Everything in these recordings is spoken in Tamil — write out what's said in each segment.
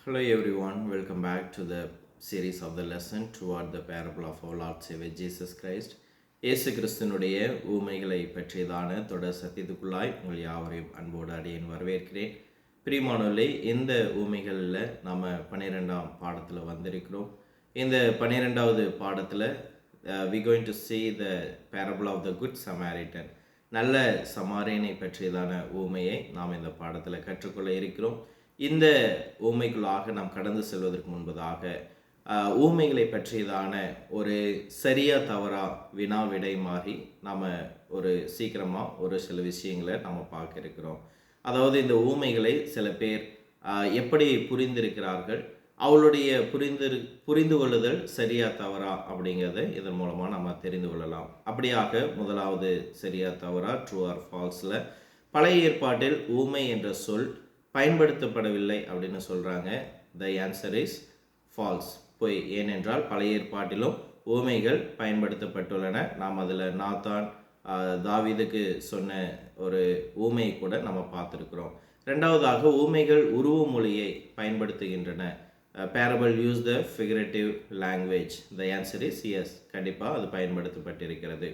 Hello everyone, welcome back to the series of the lesson toward the parable of our Lord Savior Jesus Christ. இயேசு கிறிஸ்துனுடைய ஊமைகளை பற்றியதான தொடர் சத்தியத்துக்குள்ளாய் உங்கள் யாவரையும் அன்போடு அடியேன் வரவேற்கிறேன். பிரியமானவர்களே, இந்த ஊமைகளில் நாம் 12ஆம் பாடத்தில் வந்திருக்கிறோம். இந்த 12வது பாடத்தில் we going to see the parable of the good Samaritan. நல்ல சமாரியனை பற்றியதான ஊமையை நாம் இந்த பாடத்தில் கற்றுக்கொள்ள இருக்கிறோம். இந்த ஊமைக்குள்ளாக நாம் கடந்து செல்வதற்கு முன்பதாக ஊமைகளை பற்றியதான ஒரு சரியா தவறா வினா விடை மாறி நாம் ஒரு சீக்கிரமாக ஒரு சில விஷயங்களை நம்ம பார்க்க இருக்கிறோம். அதாவது இந்த ஊமைகளை சில பேர் எப்படி புரிந்திருக்கிறார்கள், அவளுடைய புரிந்து கொள்ளுதல் சரியா தவறா அப்படிங்கிறத இதன் மூலமாக நம்ம தெரிந்து கொள்ளலாம். அப்படியாக முதலாவது சரியா தவறா ட்ரூ ஆர் ஃபால்ஸில் பழைய ஏற்பாட்டில் ஊமை என்ற சொல் பயன்படுத்தப்படவில்லை அப்படின்னு சொல்கிறாங்க. த ஆன்சர் இஸ் ஃபால்ஸ், பொய். ஏனென்றால் பழைய ஏற்பாட்டிலும் ஊமைகள் பயன்படுத்தப்பட்டுள்ளன. நாம் அதில் நாத்தான் தாவீதுக்கு சொன்ன ஒரு ஊமையை கூட நம்ம பார்த்துருக்குறோம். ரெண்டாவதாக ஊமைகள் உருவ மொழியை பயன்படுத்துகின்றன. Parable use the figurative language. The answer is yes, கண்டிப்பாக அது பயன்படுத்தப்பட்டிருக்கிறது.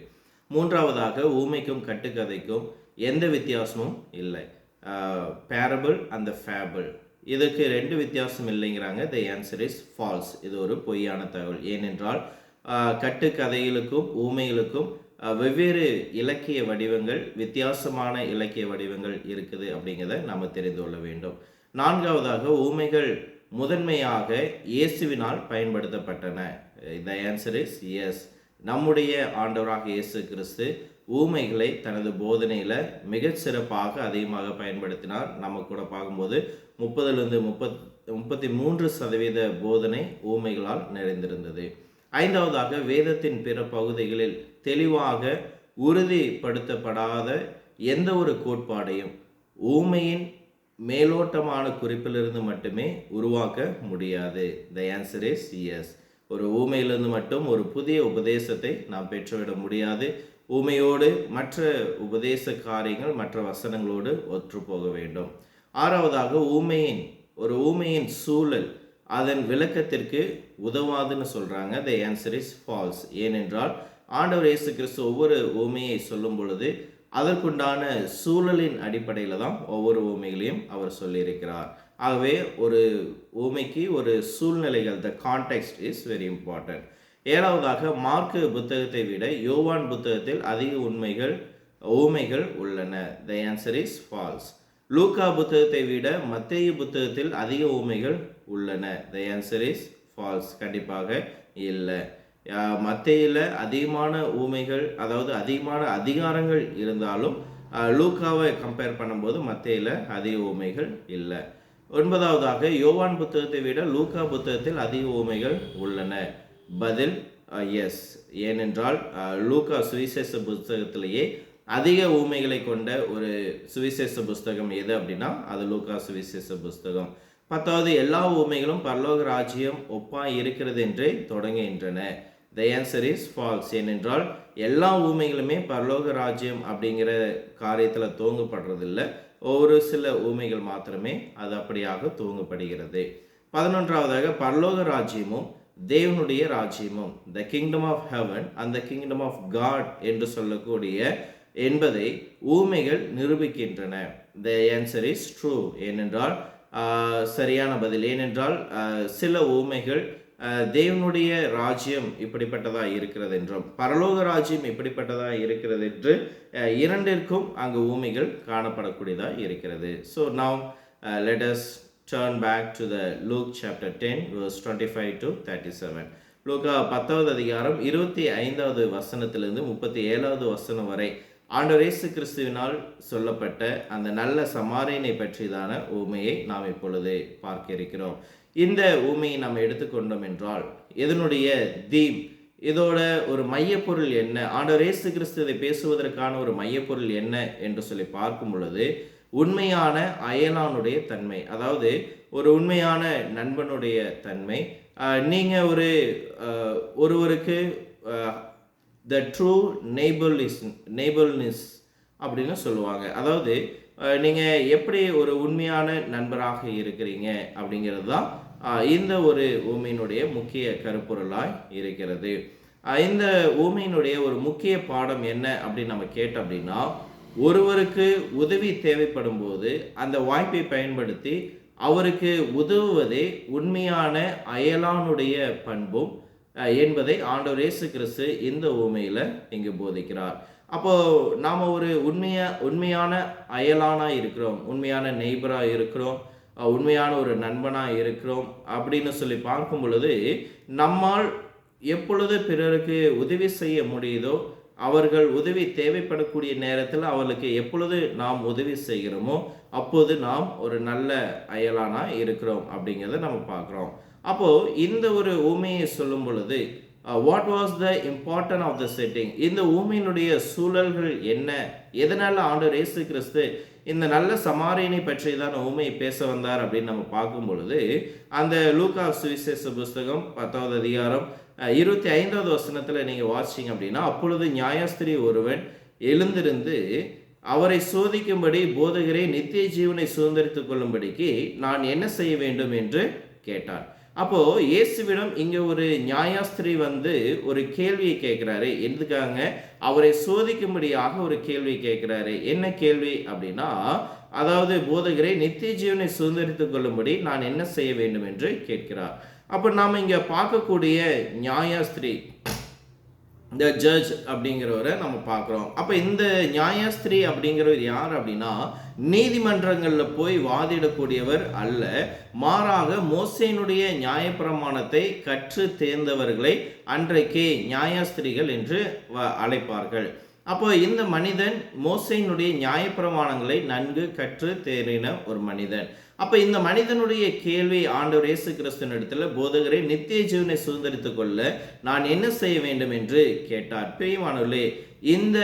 மூன்றாவதாக ஊமைக்கும் கட்டுக்கதைக்கும் எந்த வித்தியாசமும் இல்லை. பேரபிள் அந்த ஃபேபிள், இதுக்கு ரெண்டு வித்தியாசம் இல்லைங்கிறாங்க. த ஆன்சர் இஸ் ஃபால்ஸ், இது ஒரு பொய்யான தகவல். ஏனென்றால் கட்டுக்கதைகளுக்கும் ஊமைகளுக்கும் வெவ்வேறு இலக்கிய வடிவங்கள், வித்தியாசமான இலக்கிய வடிவங்கள் இருக்குது அப்படிங்கிறத நம்ம தெரிந்து கொள்ள வேண்டும். நான்காவதாக ஊமைகள் முதன்மையாக இயேசுவினால் பயன்படுத்தப்பட்டன. த ஆன்சர் இஸ் எஸ், நம்முடைய ஆண்டவராக இயேசு கிறிஸ்து ஊமைகளை தனது போதனையில் மிகச் சிறப்பாக அதிகமாக பயன்படுத்தினார். நம்ம கூட பார்க்கும்போது 30-33% போதனை ஊமைகளால் நிறைந்திருந்தது. ஐந்தாவதாக வேதத்தின் பிற பகுதிகளில் தெளிவாக உறுதிப்படுத்தப்படாத எந்த ஒரு கோட்பாடையும் ஊமையின் மேலோட்டமான குறிப்பிலிருந்து மட்டுமே உருவாக்க முடியாது. த ஆன்சர் இஸ் எஸ், ஒரு ஊமையிலிருந்து மட்டும் ஒரு புதிய உபதேசத்தை நாம் பெற்றுவிட முடியாது. ஊமையோடு மற்ற உபதேச காரியங்கள் மற்ற வசனங்களோடு ஒற்று போக வேண்டும். ஆறாவதாக ஒரு ஊமையின் சூழல் அதன் விளக்கத்திற்கு உதவாதுன்னு சொல்கிறாங்க. த ஆன்சர் இஸ் ஃபால்ஸ். ஏனென்றால் ஆண்டவர் இயேசு கிறிஸ்து ஒவ்வொரு ஊமையை சொல்லும் பொழுது அதற்குண்டான சூழலின் அடிப்படையில் தான் ஒவ்வொரு ஊமைகளையும் அவர் சொல்லியிருக்கிறார். ஆகவே ஒரு ஊமைக்கு ஒரு சூழ்நிலைகள், the context is very important. ஏழாவதாக மார்க்கு புத்தகத்தை விட யோவான் புத்தகத்தில் அதிக ஊமைகள் உள்ளன. The answer is false. லூக்கா புத்தகத்தை விட மத்தேயு புத்தகத்தில் அதிக ஊமைகள் உள்ளன. த ஆன்சர் இஸ் ஃபால்ஸ், கண்டிப்பாக இல்லை. மத்தேயில் அதிகமான ஊமைகள், அதாவது அதிகமான அதிகாரங்கள் இருந்தாலும் லூக்காவை கம்பேர் பண்ணும்போது மத்தேயில் அதிக ஊமைகள் இல்லை. ஒன்பதாவதாக யோவான் புத்தகத்தை விட லூக்கா புத்தகத்தில் அதிக ஊமைகள் உள்ளன. பதில் எஸ். ஏனென்றால் லூக்கா சுவிசேஷ புஸ்தகத்திலேயே அதிக ஊமைகளை கொண்ட ஒரு சுவிசேஷ புஸ்தகம் எது அப்படின்னா அது லூக்கா சுவிசேஷ புஸ்தகம். 10வது, எல்லா ஊமைகளும் பரலோக ராஜ்யம் ஒப்பாய் இருக்கிறது என்றே தொடங்குகின்றன. த ஆன்சர் இஸ் ஃபால்ஸ். ஏனென்றால் எல்லா ஊமைகளுமே பரலோக ராஜ்யம் அப்படிங்கிற காரியத்தில் துவங்கப்படுறதில்லை. ஒரு சில ஊமைகள் மாத்திரமே அது அப்படியாக துவங்கப்படுகிறது. 11வதாக பரலோக ராஜ்யமும் தேவனுடைய ராஜ்யமும், the kingdom of heaven and the kingdom of God என்று சொல்லக்கூடிய என்பதை ஊமைகள் நிரூபிக்கின்றன. The answer is true. ஏனென்றால் சரியான பதில். ஏனென்றால் சில ஊமைகள் தேவனுடைய ராஜ்யம் இப்படிப்பட்டதாக இருக்கிறது என்றும் பரலோக ராஜ்யம் இப்படிப்பட்டதாக இருக்கிறது என்று இரண்டிற்கும் அங்கு ஊமைகள் காணப்படக்கூடியதாக இருக்கிறது. So now let us turn back to the Luke chapter 10 verse 25 to 37. லூக்கா 10வது அதிகாரம் 25வது வசனத்திலிருந்து 37வது வசனம் வரை ஆண்டவர் இயேசு கிறிஸ்துவினால் சொல்லப்பட்ட அந்த நல்ல சமாரியனை பற்றியதான ஊமையை நாம் இப்பொழுது பார்க்க இருக்கிறோம். இந்த ஊமையை நாம் எடுத்துக்கொண்டோம் என்றால் இதனுடைய இதோட ஒரு மையப்பொருள் என்ன, ஆண்டவர் இயேசு கிறிஸ்து இதை பேசுவதற்கான ஒரு மையப்பொருள் என்ன என்று சொல்லி பார்க்கும் பொழுது உண்மையான அயலானுடைய தன்மை, அதாவது ஒரு உண்மையான நண்பனுடைய தன்மை. நீங்கள் ஒருவருக்கு த ட்ரூ நெய்பர்னஸ் அப்படின்னு சொல்லுவாங்க. அதாவது நீங்கள் எப்படி ஒரு உண்மையான நண்பராக இருக்கிறீங்க அப்படிங்கிறது தான் இந்த ஒரு ஊமையினுடைய முக்கிய கருப்பொருளாய் இருக்கிறது. இந்த ஊமையினுடைய ஒரு முக்கிய பாடம் என்ன அப்படின்னு நம்ம கேட்டோம் அப்படின்னா, ஒருவருக்கு உதவி தேவைப்படும் போது அந்த வாய்ப்பை பயன்படுத்தி அவருக்கு உதவுவதே உண்மையான அயலானுடைய பண்பும் என்பதை ஆண்டவர் இயேசு கிறிஸ்து இந்த ஊமையில் இங்கு போதிக்கிறார். அப்போ நாம் ஒரு உண்மையான அயலானாக இருக்கிறோம், உண்மையான நெய்பராக இருக்கிறோம், உண்மையான ஒரு நண்பனாக இருக்கிறோம் அப்படின்னு சொல்லி பார்க்கும் பொழுது, நம்மால் எப்பொழுது பிறருக்கு உதவி செய்ய முடியுதோ, அவர்கள் உதவி தேவைப்படக்கூடிய நேரத்தில் அவர்களுக்கு எப்பொழுது நாம் உதவி செய்கிறோமோ அப்போது நாம் ஒரு நல்ல அயலானாக இருக்கிறோம் அப்படிங்கிறத நம்ம பார்க்குறோம். அப்போது இந்த ஒரு ஊமையை சொல்லும் பொழுது what was the important of the setting, இந்த ஊமையினுடைய சூழல்கள் என்ன, எதனால் ஆண்டவர் இயேசு கிறிஸ்து இந்த நல்ல சமாரியனை பற்றி தான் ஊமையை பேச வந்தார் அப்படின்னு நம்ம பார்க்கும் பொழுது, அந்த லூக்கா சுவிசேஷ புஸ்தகம் 10வது அதிகாரம் 25வது வசனத்தில் நீங்கள் வாசிச்சிங்க அப்படின்னா, அப்பொழுது நியாயஸ்திரி ஒருவன் எழுந்திருந்து அவரை சோதிக்கும்படி, போதகரே நித்திய ஜீவனை சுதந்திரித்துக் கொள்ளும்படிக்கு நான் என்ன செய்ய வேண்டும் என்று கேட்டார். அப்போ இயேசுவிடம் இங்க ஒரு நியாயாஸ்திரி ஒரு கேள்வியை கேட்கிறாரு. எதுக்காக? அவரை சோதிக்கும்படியாக ஒரு கேள்வி கேட்கிறாரு. என்ன கேள்வி அப்படின்னா, அதாவது போதகரை நித்திய ஜீவனை சுதந்திரித்துக் கொள்ளும்படி நான் என்ன செய்ய வேண்டும் என்று கேட்கிறார். அப்போ நாம இங்க பார்க்கக்கூடிய நியாயாஸ்திரி, இந்த ஜட்ஜ் அப்படிங்கிறவரை நம்ம பார்க்குறோம். அப்போ இந்த நியாயஸ்திரி அப்படிங்கிறவர் யார் அப்படின்னா, நீதிமன்றங்களில் போய் வாதிடக்கூடியவர் அல்ல, மாறாக மோசேயினுடைய நியாயப்பிரமாணத்தை கற்று தேர்ந்தவர்களை அன்றைக்கே நியாயஸ்திரிகள் என்று அழைப்பார்கள். அப்போ இந்த மனிதன் மோசேயினுடைய நியாயப்பிரமாணங்களை நன்கு கற்று தேறின ஒரு மனிதன். அப்போ இந்த மனிதனுடைய கேள்வி ஆண்டவர் இயேசு கிறிஸ்துவின் இடத்துல, போதகரை நித்திய ஜீவனை சுதந்திரித்துக் கொள்ள நான் என்ன செய்ய வேண்டும் என்று கேட்டார். பிரியமானவர்களே, இந்த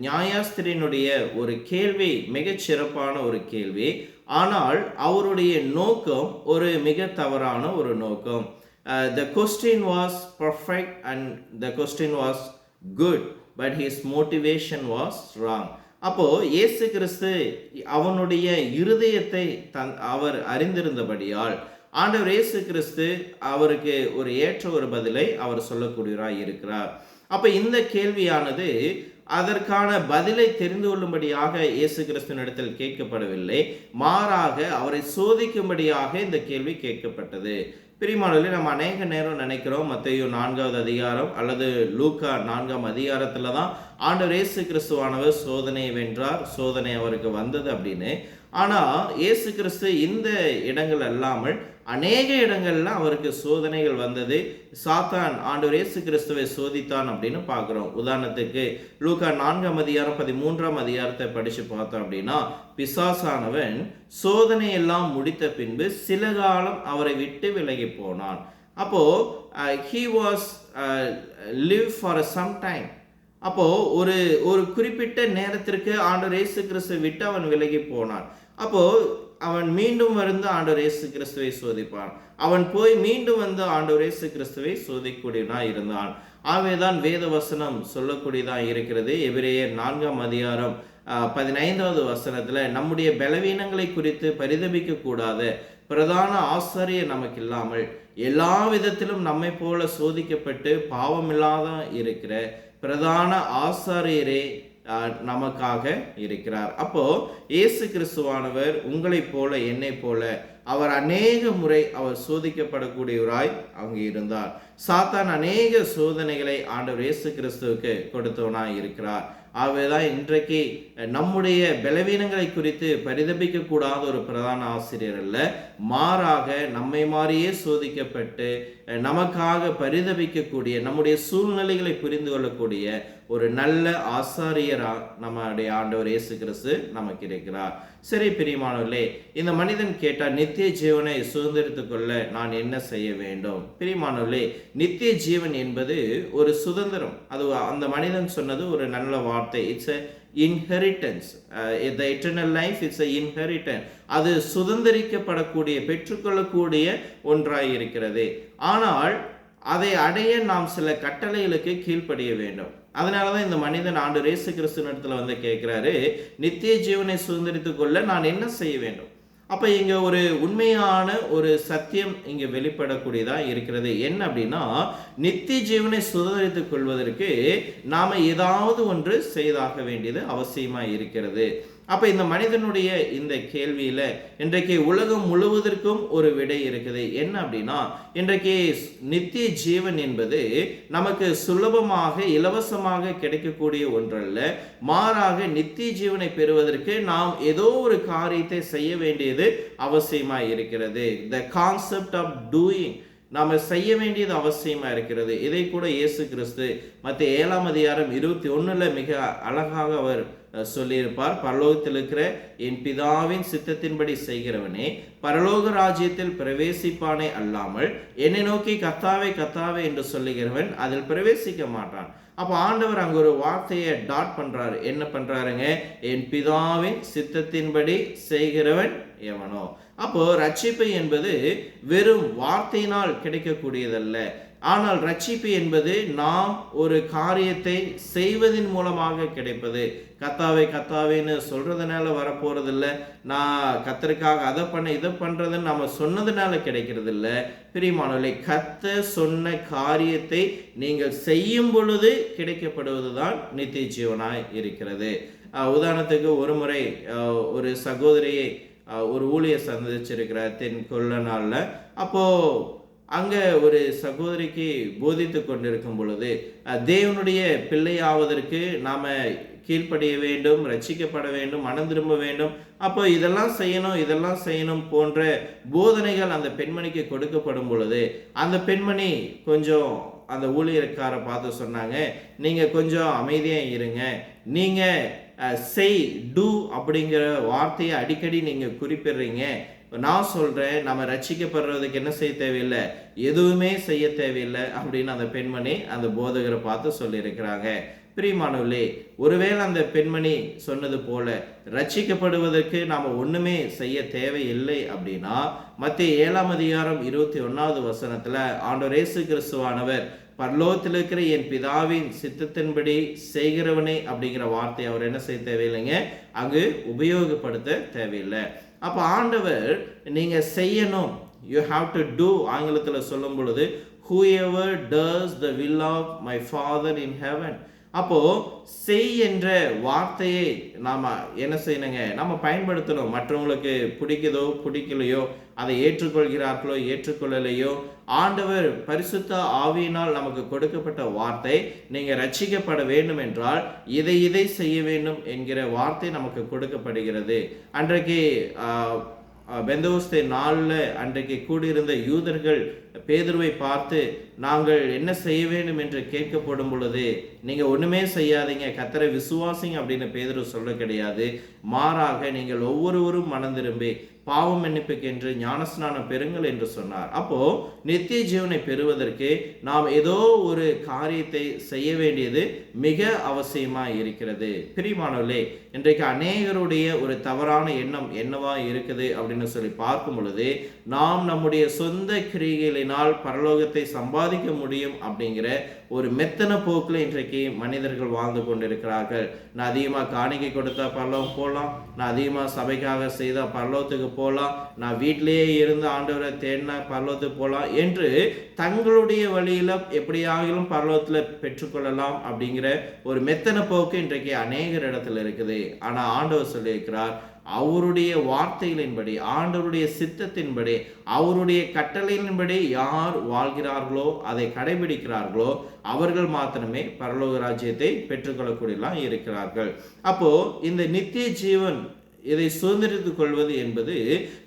நியாயாஸ்திரியினுடைய ஒரு கேள்வி மிகச் சிறப்பான ஒரு கேள்வி. ஆனால் அவருடைய நோக்கம் ஒரு மிக தவறான ஒரு நோக்கம். The question was perfect and the question was good, but his motivation was wrong. அப்போ இயேசு கிறிஸ்து அவனுடைய இருதயத்தை அவர் அறிந்திருந்தபடியால் ஆண்டவர் இயேசு கிறிஸ்து அவருக்கு ஒரு ஏற்ற ஒரு பதிலை அவர் சொல்லக்கூடியவராய் இருக்கிறார். அப்போ இந்த கேள்வியானது அதற்கான பதிலை தெரிந்து கொள்ளும்படியாக இயேசு கிறிஸ்துவினிடத்தில் கேட்கப்படவில்லை, மாறாக அவரை சோதிக்கும்படியாக இந்த கேள்வி கேட்கப்பட்டது. பிரியமானவர்களே, நம்ம அநேக நேரம் நினைக்கிறோம் மத்தேயு 4வது அதிகாரம் அல்லது லூக்கா 4ஆம் அதிகாரத்தில் தான் ஆண்டவர் இயேசு கிறிஸ்துவானவர் சோதனையை வென்றார், சோதனை அவருக்கு வந்தது அப்படின்னு. ஆனால் இயேசு கிறிஸ்து இந்த இடங்கள் அல்லாமல் அநேக இடங்கள்ல அவருக்கு சோதனைகள் வந்தது. சாத்தான் ஆண்டவர் இயேசு கிறிஸ்துவை சோதித்தான் அப்படின்னு பார்க்குறோம். உதாரணத்துக்கு லூக்கா 4ஆம் அதிகாரம் 13ஆம் அதிகாரத்தை படித்து பார்த்தோம் அப்படின்னா, பிசாசானவன் சோதனை எல்லாம் முடித்த பின்பு சில காலம் அவரை விட்டு விலகி போனான். அப்போ he was live for some time. அப்போ ஒரு குறிப்பிட்ட நேரத்திற்கு ஆண்டவர் இயேசு கிறிஸ்துவை விட்டு அவன் விலகி போனான். அப்போ அவன் மீண்டும் ஆண்டவர் இயேசு கிறிஸ்துவை சோதிப்பான். அவன் போய் மீண்டும் ஆண்டவர் இயேசு கிறிஸ்துவை சோதிக்கூடியவனாய் இருந்தான். ஆகவேதான் வேத வசனம் சொல்லக்கூடியதான் இருக்கிறது. எபிரேயர் 4ஆம் அதிகாரம் 15வது வசனத்துல, நம்முடைய பலவீனங்களை குறித்து பரிதபிக்க கூடாத பிரதான ஆசாரியர் நமக்கு இல்லாமல் எல்லா விதத்திலும் நம்மை போல சோதிக்கப்பட்டு பாவமில்லாத இருக்கிற பிரதான ஆசாரியரே நமக்காக இருக்கிறார். அப்போ இயேசு கிறிஸ்துவானவர் உங்களைப் போல என்னை போல அவர் அநேக முறை அவர் சோதிக்கப்படக்கூடியவராய் அங்கு இருந்தார். சாத்தான் அநேக சோதனைகளை ஆண்டவர் இயேசு கிறிஸ்துவுக்கு கொடுத்தவனாய் இருக்கிறார். ஆகவேதான் இன்றைக்கு நம்முடைய பலவீனங்களை குறித்து பரிதபிக்க கூடாத ஒரு பிரதான ஆசிரியர் அல்ல, மாறாக நம்மை மாறியே சோதிக்கப்பட்டு நமக்காக பரிதபிக்கக்கூடிய, நம்முடைய சூழ்நிலைகளை புரிந்து கொள்ளக்கூடிய ஒரு நல்ல ஆசாரியரா நம்முடைய ஆண்டவர் இயேசு கிறிஸ்து நமக்கு இருக்கிறார். சரி பிரியமானவர்களே, இந்த மனிதன் கேட்டார், நித்திய ஜீவனை சுதந்திரித்துக் கொள்ள நான் என்ன செய்ய வேண்டும்? பிரியமானவர்களே, நித்திய ஜீவன் என்பது ஒரு சுதந்திரம். அது அந்த மனிதன் சொன்னது ஒரு நல்ல வார்த்தை. It's a inheritance. The eternal life is a inheritance. அது சுதந்திரிக்கப்படக்கூடிய, பெற்றுக்கொள்ளக்கூடிய ஒன்றாய் இருக்கிறது. ஆனால் அதை அடைய நாம் சில கட்டளைகளுக்கு கீழ்ப்படிய வேண்டும். அதனாலதான் இந்த மனிதன் ஆண்டவர் இயேசு கிறிஸ்துவினிடத்துல வந்து கேட்கிறாரு, நித்திய ஜீவனை சுதந்தரித்துக் கொள்ள நான் என்ன செய்ய வேண்டும்? அப்ப இங்க ஒரு உண்மையான ஒரு சத்தியம் இங்க வெளிப்படக்கூடியதா இருக்கிறது. என்ன அப்படின்னா, நித்திய ஜீவனை சுதந்தரித்துக் கொள்வதற்கு நாம ஏதாவது ஒன்று செய்தாக வேண்டியது அவசியமா இருக்கிறது. அப்ப இந்த மனிதனுடைய இந்த கேள்வியில இன்றைக்கு உலகம் முழுவதற்கும் ஒரு விடை இருக்குது. என்ன அப்படின்னா, இன்றைக்கு நித்திய ஜீவன் என்பது நமக்கு சுலபமாக இலவசமாக கிடைக்கக்கூடிய ஒன்றல்ல. மாறாக நித்திய ஜீவனை பெறுவதற்கு நாம் ஏதோ ஒரு காரியத்தை செய்ய வேண்டியது அவசியமா இருக்கிறது. த கான்செப்ட் ஆஃப் டூயிங், நாம செய்ய வேண்டியது அவசியமா இருக்கிறது. இதை கூட இயேசு கிறிஸ்து மத்திய 7:21 மிக அழகாக அவர் சொல்லியிருப்பார். பரலோகத்தில் இருக்கிற என் பிதாவின் சித்தத்தின்படி செய்கிறவனே பரலோக ராஜ்யத்தில் பிரவேசிப்பானே அல்லாமல் என்னை நோக்கி கர்த்தாவே கர்த்தாவே என்று சொல்லுகிறவன் அதில் பிரவேசிக்க மாட்டான். அப்ப ஆண்டவர் அங்க ஒரு வார்த்தையை டாட் பண்றாரு. என்ன பண்றாருங்க? என் பிதாவின் சித்தத்தின்படி செய்கிறவன் எவனோ. அப்போ ரட்சிப்பு என்பது வெறும் வார்த்தையினால் கிடைக்கக்கூடியதல்ல. ஆனால் ரட்சிப்பு என்பது நாம் ஒரு காரியத்தை செய்வதன் மூலமாக கிடைப்பது. கர்த்தாவே கர்த்தாவேன்னு சொல்றதுனால வரப்போறது இல்லை. நான் கர்த்தருக்காக அதை பண்ண இதை பண்றதுன்னு நம்ம சொன்னதுனால கிடைக்கிறது இல்லை. பிரியமானவர்களே, கர்த்தர் சொன்ன காரியத்தை நீங்கள் செய்யும் பொழுது கிடைக்கப்படுவதுதான் நித்திய ஜீவனாய் இருக்கிறது. உதாரணத்துக்கு ஒரு முறை ஒரு சகோதரியை ஒரு ஊழியர் சந்திச்சிருக்கிறார் தென் கொல்ல நாள்ல. அப்போ அங்க ஒரு சகோதரிக்கு போதித்து கொண்டிருக்கும் பொழுது தேவனுடைய பிள்ளையாவதற்கு நாம கீழ்ப்படிய வேண்டும், ரட்சிக்கப்பட வேண்டும், மனம் திரும்ப வேண்டும், அப்போ இதெல்லாம் செய்யணும் இதெல்லாம் செய்யணும் போன்ற போதனைகள் அந்த பெண்மணிக்கு கொடுக்கப்படும் பொழுது அந்த பெண்மணி கொஞ்சம் அந்த ஊழியர்கார பார்த்து சொன்னாங்க, நீங்க கொஞ்சம் அமைதியா இருங்க, நீங்க செய் டூ அப்படிங்கிற வார்த்தையை அடிக்கடி நீங்க குறிப்பிடுறீங்க. நான் சொல்றேன், நம்ம ரட்சிக்கப்படுறதுக்கு என்ன செய்ய தேவையில்லை, எதுவுமே செய்ய தேவையில்லை அப்படின்னு அந்த பெண்மணி அந்த போதகரை பார்த்து சொல்லியிருக்கிறாங்க. பிரியமானவர்களே, ஒருவேளை அந்த பெண்மணி சொன்னது போல ரட்சிக்கப்படுவதற்கு நாம ஒண்ணுமே செய்ய தேவையில்லை அப்படின்னா, மத்தேயு 7:21 ஆண்டவர் இயேசு கிறிஸ்துவானவர் பரலோகத்தில் இருக்கிற என் பிதாவின் சித்தத்தின்படி செய்கிறவனே அப்படிங்கிற வார்த்தையை அவர் என்ன செய்ய தேவையில்லைங்க, அங்கு உபயோகப்படுத்த தேவையில்லை. அப்ப ஆண்டவர் நீங்க செய்யணும், you have to do, ஆங்கிலத்தில் சொல்லும் பொழுது whoever does the will of my father in heaven. அப்போ செய் என்ற வார்த்தையை நாம என்ன செய்யணுங்க, நம்ம பயன்படுத்தணும். மற்றவங்களுக்கு பிடிக்குதோ பிடிக்கலையோ, அதை ஏற்றுக்கொள்கிறார்களோ ஏற்றுக்கொள்ளலையோ, ஆண்டவர் பரிசுத்த ஆவியினால் நமக்கு கொடுக்கப்பட்ட வார்த்தை, நீங்க ரட்சிக்கப்பட வேண்டும் என்றால் இதை செய்ய வேண்டும் என்கிற வார்த்தை நமக்கு கொடுக்கப்படுகிறது. அன்றைக்கு பெந்தோஸ்தே நாளில் அன்றைக்கு கூடியிருந்த யூதர்கள் பேதுருவை பார்த்து நாங்கள் என்ன செய்ய வேண்டும் என்று கேட்கப்படும் பொழுது, நீங்க ஒண்ணுமே செய்யாதீங்க, கர்த்தரை விசுவாசிங்க அப்படின்னு பேதுரு சொல்ல கிடையாது. மாறாக நீங்கள் ஒவ்வொருவரும் மனம் திரும்பி பாவ மன்னிப்புக்கென்று ஞானஸ்நானம் பெறுங்கள் என்று சொன்னார். அப்போ நித்திய ஜீவனை பெறுவதற்கு நாம் ஏதோ ஒரு காரியத்தை செய்ய வேண்டியது மிக அவசியமா இருக்கிறது. பிரியமானவர்களே, இன்றைக்கு அநேகருடைய ஒரு தவறான எண்ணம் என்னவா இருக்குது அப்படின்னு சொல்லி பார்க்கும் பொழுது, நாம் நம்முடைய சொந்த கிரியைகளினால் பரலோகத்தை சம்பாதிக்க முடியும் அப்படிங்கிற ஒரு மெத்தன போக்கில் இன்றைக்கு மனிதர்கள் வாழ்ந்து கொண்டிருக்கிறார்கள். நான் அதிகமாக காணிக்கை கொடுத்தா பரலோகம் போகலாம், நான் அதிகமாக சபைக்காக செய்தால் பரலோகத்துக்கு போகலாம், நான் வீட்டிலேயே இருந்து ஆண்டவரை தேடினா பரலோகத்துக்கு போகலாம் என்று தங்களுடைய வழியில எப்படியாகிலும் பரலோகத்தில் பெற்றுக்கொள்ளலாம் அப்படிங்கிற ஒரு மெத்தன போக்கு இன்றைக்கு அநேகர் இடத்துல இருக்குது. ஆனா ஆண்டவர் சொல்லியிருக்கிறார், அவருடைய வார்த்தைகளின்படி, ஆண்டவருடைய சித்தத்தின்படி, அவருடைய கட்டளையின்படி யார் வாழ்கிறார்களோ, அதை கடைபிடிக்கிறார்களோ அவர்கள் மாத்திரமே பரலோக ராஜ்யத்தை பெற்றுக்கொள்ளக்கூடியலாம் இருக்கிறார்கள். அப்போ இந்த நித்திய ஜீவன் இதை சுதந்திரித்துக் கொள்வது என்பது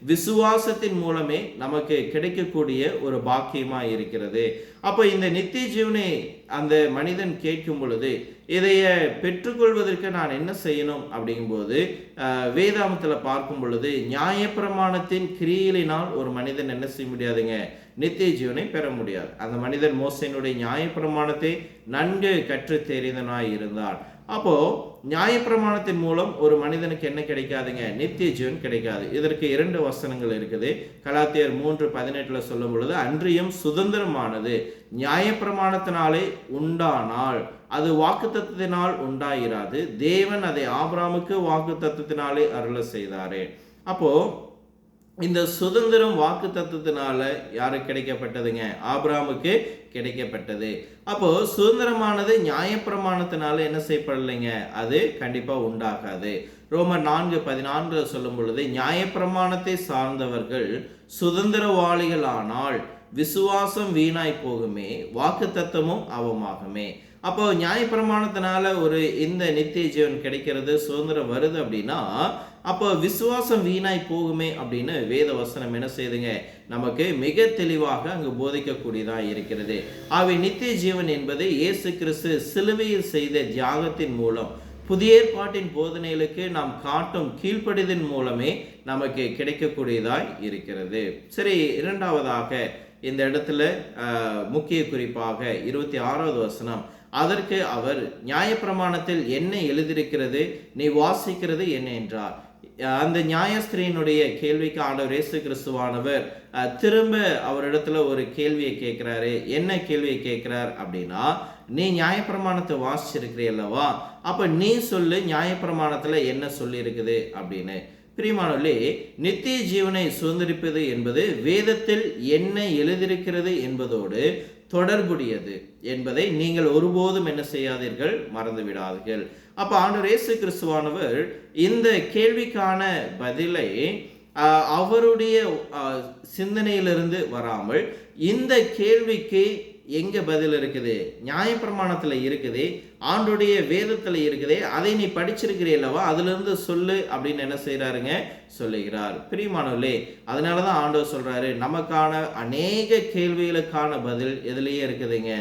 விசுவாசத்தின் மூலமே நமக்கு கிடைக்கக்கூடிய ஒரு பாக்கியமா இருக்கிறது. அப்போ இந்த நித்திய ஜீவனை அந்த மனிதன் கேட்கும் பொழுது, இதைய பெற்றுக்கொள்வதற்கு நான் என்ன செய்யணும் அப்படிங்கும்போது, வேதாமத்தில் பார்க்கும் பொழுது நியாயப்பிரமாணத்தின் கிரியையினால் ஒரு மனிதன் என்ன செய்ய முடியாதுங்க, நித்திய ஜீவனை பெற முடியாது. அந்த மனிதன் மோசேயினுடைய நியாயப்பிரமாணத்தை நன்கு கற்று தெரிந்தனாய் இருந்தான். அப்போ நியாயப்பிரமாணத்தின் மூலம் ஒரு மனிதனுக்கு என்ன கிடைக்காதுங்க? நித்திய ஜீவன் கிடைக்காது. இதற்கு 2 வசனங்கள் இருக்குது. கலாத்தியர் 3:18 சொல்லும் பொழுது, அன்றியும் சுதந்திரமானது நியாயப்பிரமாணத்தினாலே உண்டானால் அது வாக்குத்தத்தத்தினால் உண்டாயிராது, தேவன் அதை ஆபிரகாமுக்கு வாக்குத்தத்தத்தினாலே அருள செய்தாரே. அப்போ இந்த சுதந்திரம் வாக்குத்தத்தத்தினால யாருக்கு கிடைக்கப்பட்டதுங்க? ஆபிரகாமுக்கு கிடைக்கப்பட்டது. அப்போ சுதந்திரமானது நியாயப்பிரமாணத்தினால என்ன செய்யப்படலைங்க? அது கண்டிப்பா உண்டாகாது. ரோமர் 4:14 சொல்லும் பொழுது, நியாயப்பிரமாணத்தை சார்ந்தவர்கள் சுதந்திரவாளிகளானால் விசுவாசம் வீணாய் போகுமே, வாக்குத்தத்தமும் அவமாகுமே. அப்போ நியாயப்பிரமாணத்தினால இந்த நித்திய ஜீவன் கிடைக்கிறது, சுதந்திரம் வருது அப்படின்னா, அப்போ விசுவாசம் வீணாய் போகுமே அப்படின்னு வேத வசனம் என்ன செய்யுதுங்க? நமக்கு மிக தெளிவாக அங்கு போதிக்கக்கூடியதாக இருக்கிறது. ஆகவே நித்திய ஜீவன் என்பது இயேசு கிறிஸ்து சிலுவையில் செய்த தியாகத்தின் மூலம், புதிய ஏற்பாட்டின் போதனைகளுக்கு நாம் காட்டும் கீழ்ப்படிதன் மூலமே நமக்கு கிடைக்கக்கூடியதாய் இருக்கிறது. சரி, இரண்டாவதாக இந்த இடத்துல முக்கிய குறிப்பாக 26வது வசனம், அதற்கு அவர், நியாயப்பிரமாணத்தில் என்ன எழுதியிருக்கிறது, நீ வாசிக்கிறது என்ன என்றார். அந்த நியாயஸ்திரியினுடைய கேள்விக்கு ஆண்டவர் இயேசு கிறிஸ்துவானவர் திரும்ப அவரிடத்துல ஒரு கேள்வியை கேட்கிறாரு. என்ன கேள்வியை கேட்கிறார் அப்படின்னா, நீ நியாயப்பிரமாணத்தை வாசிச்சிருக்கிறீல்லவா, அப்ப நீ சொல்லு, நியாயப்பிரமாணத்துல என்ன சொல்லி இருக்குது அப்படின்னு. பிரியமானவர்களே, நித்திய ஜீவனை சுதந்திரிப்பது என்பது வேதத்தில் என்ன எழுதியிருக்கிறது என்பதோடு தொடர்புடையது என்பதை நீங்கள் ஒருபோதும் என்ன செய்யாதீர்கள்? மறந்து விடாதீர்கள். அப்ப ஆண்டவர் இயேசு கிறிஸ்துவானவர் இந்த கேள்விக்கான பதிலை அவருடைய சிந்தனையிலிருந்து வராமல், இந்த கேள்விக்கு எங்க பதில் இருக்குது? நியாயப்பிரமாணத்துல இருக்குது, ஆண்டுடைய வேதத்துல இருக்குது, அதை நீ படிச்சிருக்கிறீல்லவா, அதுல இருந்து சொல்லு அப்படின்னு என்ன செய்யறாருங்க? சொல்லுகிறார். பிரியமானவர்களே, அதனாலதான் ஆண்டவர் சொல்றாரு, நமக்கான அநேக கேள்விகளுக்கான பதில் எதுலயே இருக்குதுங்க?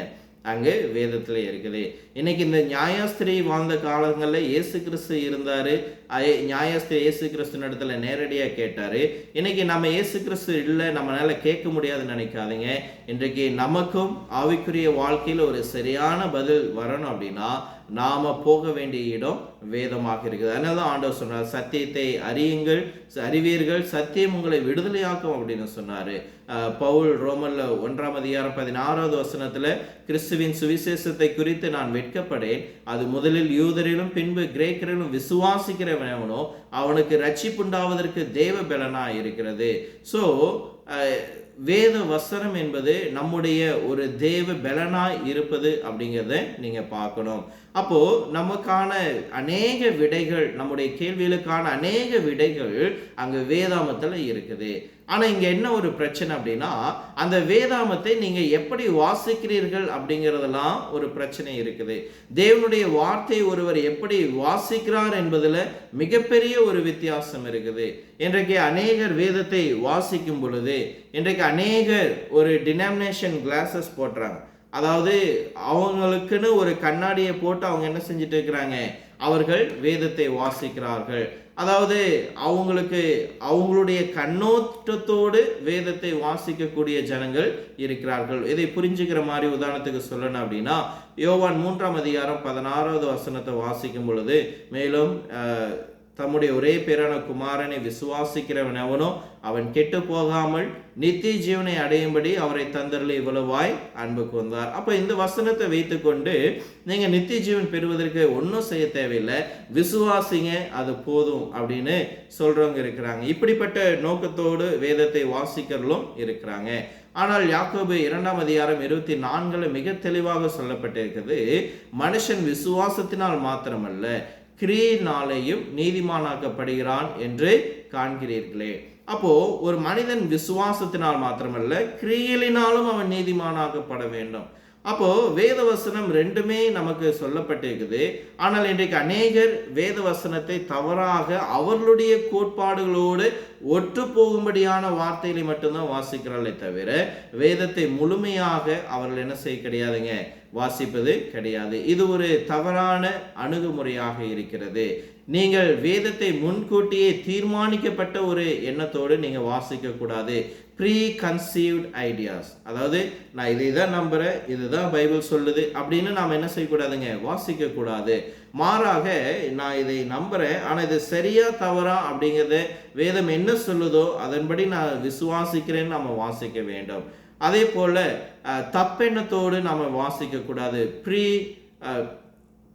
அங்கு வேதத்துல இருக்குது. இன்னைக்கு இந்த நியாயஸ்திரி வாழ்ந்த காலங்களில் இயேசு கிறிஸ்து இருந்தாரு. நியாயஸ்திரி இயேசு கிறிஸ்து இடத்துல நேரடியா கேட்டாரு. இன்னைக்கு நம்ம இயேசு கிறிஸ்து இல்லை, நம்மளால கேட்க முடியாதுன்னு நினைக்காதீங்க. இன்றைக்கு நமக்கும் ஆவிக்குரிய வாழ்க்கையில் ஒரு சரியான பதில் வரணும் அப்படின்னா நாம போக வேண்டிய இடம் வேதமாக இருக்குது. அதனாலதான் ஆண்டவர் சொன்னார், சத்தியத்தை அறியுங்கள், அறிவீர்கள், சத்தியம் உங்களை விடுதலையாக்கும் அப்படின்னு சொன்னாரு. பவுல் ரோமர்ல 1:16 வசனத்துல, கிறிஸ்துவின் சுவிசேஷத்தை குறித்து நான் வெட்கப்படேன், அது முதலில் யூதரிலும் பின்பு கிரேக்கரிலும் விசுவாசிக்கிறவனோ அவனுக்கு ரட்சிப்புண்டாவதற்கு தேவ பலனா இருக்கிறது. ஸோ வேத வசனம் என்பது நம்முடைய ஒரு தேவ பலனாய் இருப்பது அப்படிங்கிறத நீங்க பார்க்கணும். அப்போ நமக்கான அநேக விடைகள், நம்முடைய கேள்விகளுக்கான அநேக விடைகள் அங்க வேதாமத்துல இருக்குது. ஆனா இங்க என்ன ஒரு பிரச்சனை அப்படின்னா, அந்த வேதாமத்தை நீங்க எப்படி வாசிக்கிறீர்கள் அப்படிங்கிறதெல்லாம் ஒரு பிரச்சனை இருக்குது. தேவனுடைய வார்த்தை ஒருவர் எப்படி வாசிக்கிறார் என்பதுல மிகப்பெரிய ஒரு வித்தியாசம் இருக்குது. இன்றைக்கு அநேகர் வேதத்தை வாசிக்கும் பொழுது, இன்றைக்கு அநேகர் ஒரு டினாமினேஷன் கிளாஸஸ் போடுறாங்க. அதாவது அவங்களுக்குன்னு ஒரு கண்ணாடியை போட்டு அவங்க என்ன செஞ்சுட்டு இருக்கிறாங்க? அவர்கள் வேதத்தை வாசிக்கிறார்கள். அதாவது அவங்களுக்கு அவங்களுடைய கண்ணோட்டத்தோடு வேதத்தை வாசிக்கக்கூடிய ஜனங்கள் இருக்கிறார்கள். இதை புரிஞ்சுக்கிற மாதிரி உதாரணத்துக்கு சொல்லணும் அப்படின்னா, யோவான் 3:16 வசனத்தை வாசிக்கும் பொழுது, மேலும் தம்முடைய ஒரே பேரான குமாரனை விசுவாசிக்கிறவன் எவனோ அவன் கெட்டு போகாமல் நித்திய ஜீவனை அடையும்படி அவரை தந்தரில் இவ்வளவாய் அன்பு கொண்டார். அப்ப இந்த வசனத்தை வைத்துக்கொண்டு நீங்க நித்திய ஜீவன் பெறுவதற்கு ஒன்றும் செய்ய தேவையில்லை, விசுவாசிங்க, அது போதும் அப்படின்னு சொல்றவங்க இருக்கிறாங்க. இப்படிப்பட்ட நோக்கத்தோடு வேதத்தை வாசிக்கிறவங்களும் இருக்கிறாங்க. ஆனால் யாக்கோபு 2:24 மிக தெளிவாக சொல்லப்பட்டிருக்கிறது, மனுஷன் விசுவாசத்தினால் மாத்திரமல்ல கிரியினாலேயும் நீதிமானாக்கப்படுகிறான் என்று காண்கிறீர்களே. அப்போ ஒரு மனிதன் விசுவாசத்தினால் மாத்திரமல்ல கிரியையினாலும் அவன் நீதிமானாக்கப்பட வேண்டும். அப்போ வேதவசனம் ரெண்டுமே நமக்கு சொல்லப்பட்டிருக்குது. ஆனால் இன்றைக்கு அநேகர் வேதவசனத்தை தவறாக அவர்களுடைய கோட்பாடுகளோடு ஒற்று போகும்படியான வார்த்தைகளை மட்டும்தான் வாசிக்கிறார்களே தவிர வேதத்தை முழுமையாக அவர்கள் என்ன செய்ய கிடையாதுங்க, வாசிப்பது கிடையாது. இது ஒரு தவறான அணுகுமுறையாக இருக்கிறது. நீங்கள் வேதத்தை முன்கூட்டியே தீர்மானிக்கப்பட்ட ஒரு எண்ணத்தோடு நீங்க வாசிக்க கூடாது. Preconceived ideas. அதாவது நான் இதை தான் நம்புகிறேன், இதுதான் பைபிள் சொல்லுது அப்படின்னு நாம் என்ன செய்யக்கூடாதுங்க, வாசிக்கக்கூடாது. மாறாக நான் இதை நம்புகிறேன், ஆனால் இது சரியா தவறா அப்படிங்கிறத வேதம் என்ன சொல்லுதோ அதன்படி நான் விசுவாசிக்கிறேன்னு நம்ம வாசிக்க வேண்டும். அதே போல் தப்பெண்ணத்தோடு நாம் வாசிக்கக்கூடாது.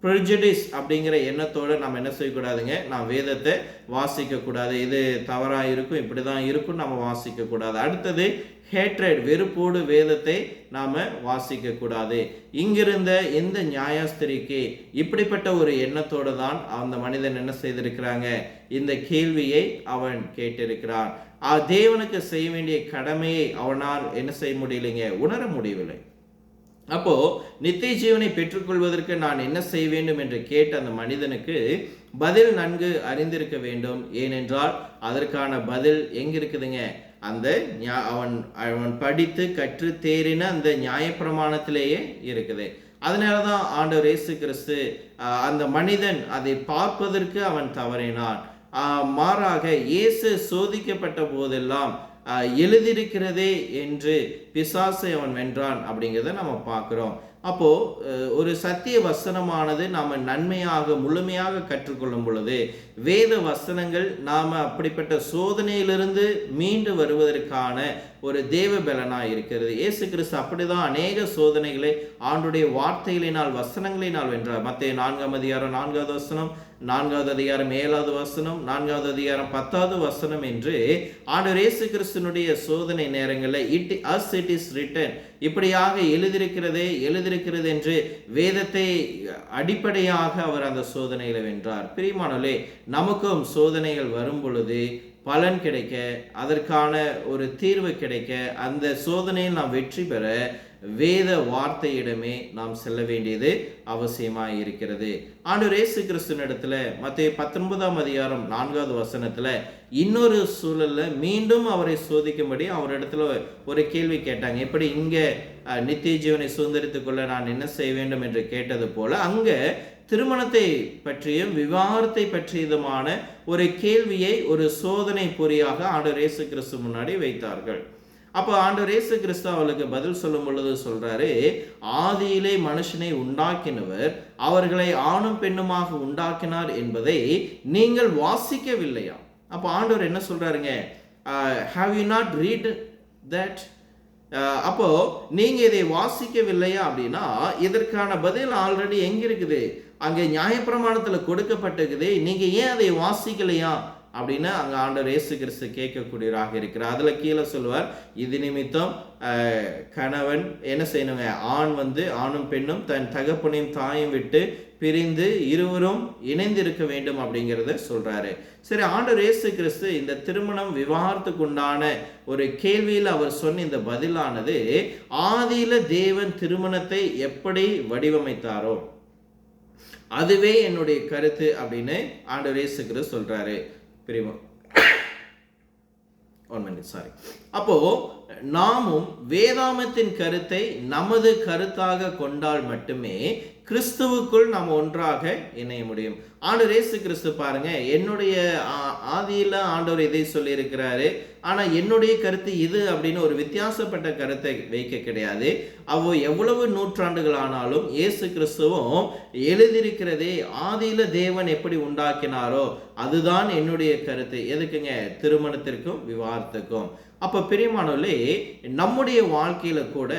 ப்ரெஜுடிஸ் அப்படிங்கிற எண்ணத்தோடு நம்ம என்ன செய்யக்கூடாதுங்க, நான் வேதத்தை வாசிக்கக்கூடாது. இது தவறாக இருக்கும், இப்படி தான் இருக்கும் நம்ம வாசிக்கக்கூடாது. அடுத்தது ஹேட்ரட், வெறுப்போடு வேதத்தை நாம் வாசிக்கக்கூடாது. இங்கிருந்த இந்த நியாயஸ்திரிக்கு இப்படிப்பட்ட ஒரு எண்ணத்தோடு தான் அந்த மனிதன் என்ன செய்திருக்கிறாங்க, இந்த கேள்வியை அவன் கேட்டிருக்கிறான். தேவனுக்கு செய்ய வேண்டிய கடமையை அவனால் என்ன செய்ய முடியலைங்க, உணர முடியவில்லை. அப்போ நித்திய ஜீவனை பெற்றுக்கொள்வதற்கு நான் என்ன செய்ய வேண்டும் என்று கேட்ட அந்த மனிதனுக்கு பதில் நன்கு அறிந்திருக்க வேண்டும். ஏனென்றால் அதற்கான பதில் எங்க இருக்குதுங்க, அந்த அவன் படித்து கற்று தேறின அந்த நியாயப்பிரமாணத்திலேயே இருக்குது. அதனாலதான் ஆண்டவர் இயேசு கிறிஸ்து அந்த மனிதன் அதை பார்ப்பதற்கு அவன் தவறினான். மாறாக இயேசு சோதிக்கப்பட்ட போதெல்லாம் எழுதியிருக்கிறதே என்று பிசாசை அவன் வென்றான் அப்படிங்கிறத நம்ம பார்க்கிறோம். அப்போ ஒரு சத்திய வசனமானது நாம நன்மையாக முழுமையாக கற்றுக்கொள்ளும் பொழுது வேத வசனங்கள் நாம அப்படிப்பட்ட சோதனையிலிருந்து மீண்டு வருவதற்கான ஒரு தேவ பலனாக இருக்கிறது. இயேசு கிறிஸ்து அப்படிதான் அநேக சோதனைகளை ஆண்டுடைய வார்த்தைகளினால் வசனங்களினால் வென்றார். மத்தேயு 4ஆம் அதிகாரம் 4வது வசனம், 4வது அதிகாரம் 7வது வசனம், 4வது அதிகாரம் 10வது வசனம் என்று ஆண்டவர் இயேசு கிறிஸ்துனுடைய சோதனை நேரங்களில் இட் இஸ் ரிட்டன், இப்படியாக எழுதியிருக்கிறது என்று வேதத்தை அடிப்படையாக அவர் அந்த சோதனையில வென்றார். பிரியமானவர்களே, நமக்கும் சோதனைகள் வரும் பொழுது பலன் கிடைக்க, அதற்கான ஒரு தீர்வு கிடைக்க, அந்த சோதனையில் நாம் வெற்றி பெற வேத வார்த்தையிடமே நாம் செல்ல வேண்டியது அவசியமாக இருக்கிறது. ஆண்டவர் இயேசு கிறிஸ்துவினிடத்துல மத்தேயு 19ஆம் அதிகாரம் 4வது வசனத்துல இன்னொரு சூழல்ல மீண்டும் அவரை சோதிக்கும்படி அவரிடத்துல ஒரு கேள்வி கேட்டாங்க. எப்படி இங்க நித்திய ஜீவனை சுதந்திரித்துக் கொள்ள நான் என்ன செய்ய வேண்டும் என்று கேட்டது போல அங்க திருமணத்தை பற்றியும் விவாகரத்தை பற்றியதுமான ஒரு கேள்வியை ஒரு சோதனை பொறியாக ஆண்டவர் இயேசு கிறிஸ்து முன்னாடி வைத்தார்கள். அப்போ ஆண்டவர் இயேசு கிறிஸ்து அவளுக்கு பதில் சொல்லும் பொழுது சொல்றாரு, ஆதியிலே மனுஷனை உண்டாக்கினவர் அவர்களை ஆணும் பெண்ணுமாக உண்டாக்கினார் என்பதை நீங்கள் வாசிக்கவில்லையா? அப்போ ஆண்டவர் என்ன சொல்றாருங்க, have you not read that? அப்போ நீங்க இதை வாசிக்கவில்லையா அப்படின்னா இதற்கான பதில் ஆல்ரெடி எங்க இருக்குது, அங்கே நியாயப்பிரமாணத்துல கொடுக்கப்பட்டிருக்குது, நீங்க ஏன் அதை வாசிக்கலையா அப்படின்னு அங்கே ஆண்டவர் இயேசு கிறிஸ்து கேட்கக்கூடியவராக இருக்கிறார். அதில் கீழே சொல்லுவார், இது நிமித்தம் கணவன் என்ன செய்யணுங்க, ஆணும் பெண்ணும் தன் தகப்பனையும் தாயும் விட்டு பிரிந்து இருவரும் இணைந்து இருக்க வேண்டும் அப்படிங்கிறத சொல்றாரு. சரி, ஆண்டவர் இயேசு கிறிஸ்து இந்த திருமணம் விவாகரத்துக்கு உண்டான ஒரு கேள்வியில் அவர் சொன்ன இந்த பதிலானது ஆதியில தேவன் திருமணத்தை எப்படி வடிவமைத்தாரோ அதுவே என்னுடைய கருத்து அப்படின்னு ஆண்டவர் இயேசு கிறிஸ்து சொல்றாரு. அப்போ நாமும் வேதாமத்தின் கருத்தை நமது கருத்தாக கொண்டால் மட்டுமே கிறிஸ்துவுக்குள் நாம் ஒன்றாக இணைய முடியும். ஆண்டவர் இயேசு கிறிஸ்து பாருங்க, என்னுடைய ஆதியில ஆண்டவர் இதை சொல்லி இருக்கிறாரு, ஆனா என்னுடைய கருத்து இது அப்படின்னு ஒரு வித்தியாசப்பட்ட கருத்தை வைக்க கிடையாது. எவ்வளவு நூற்றாண்டுகள் ஆனாலும் இயேசு கிறிஸ்துவும் எழுதியிருக்கிறதே ஆதியில தேவன் எப்படி உண்டாக்கினாரோ அதுதான் என்னுடைய கருத்து. எதுக்குங்க? திருமணத்திற்கும் விவாகரத்துக்கும். அப்ப பிரியமானவர்களே, நம்முடைய வாழ்க்கையில கூட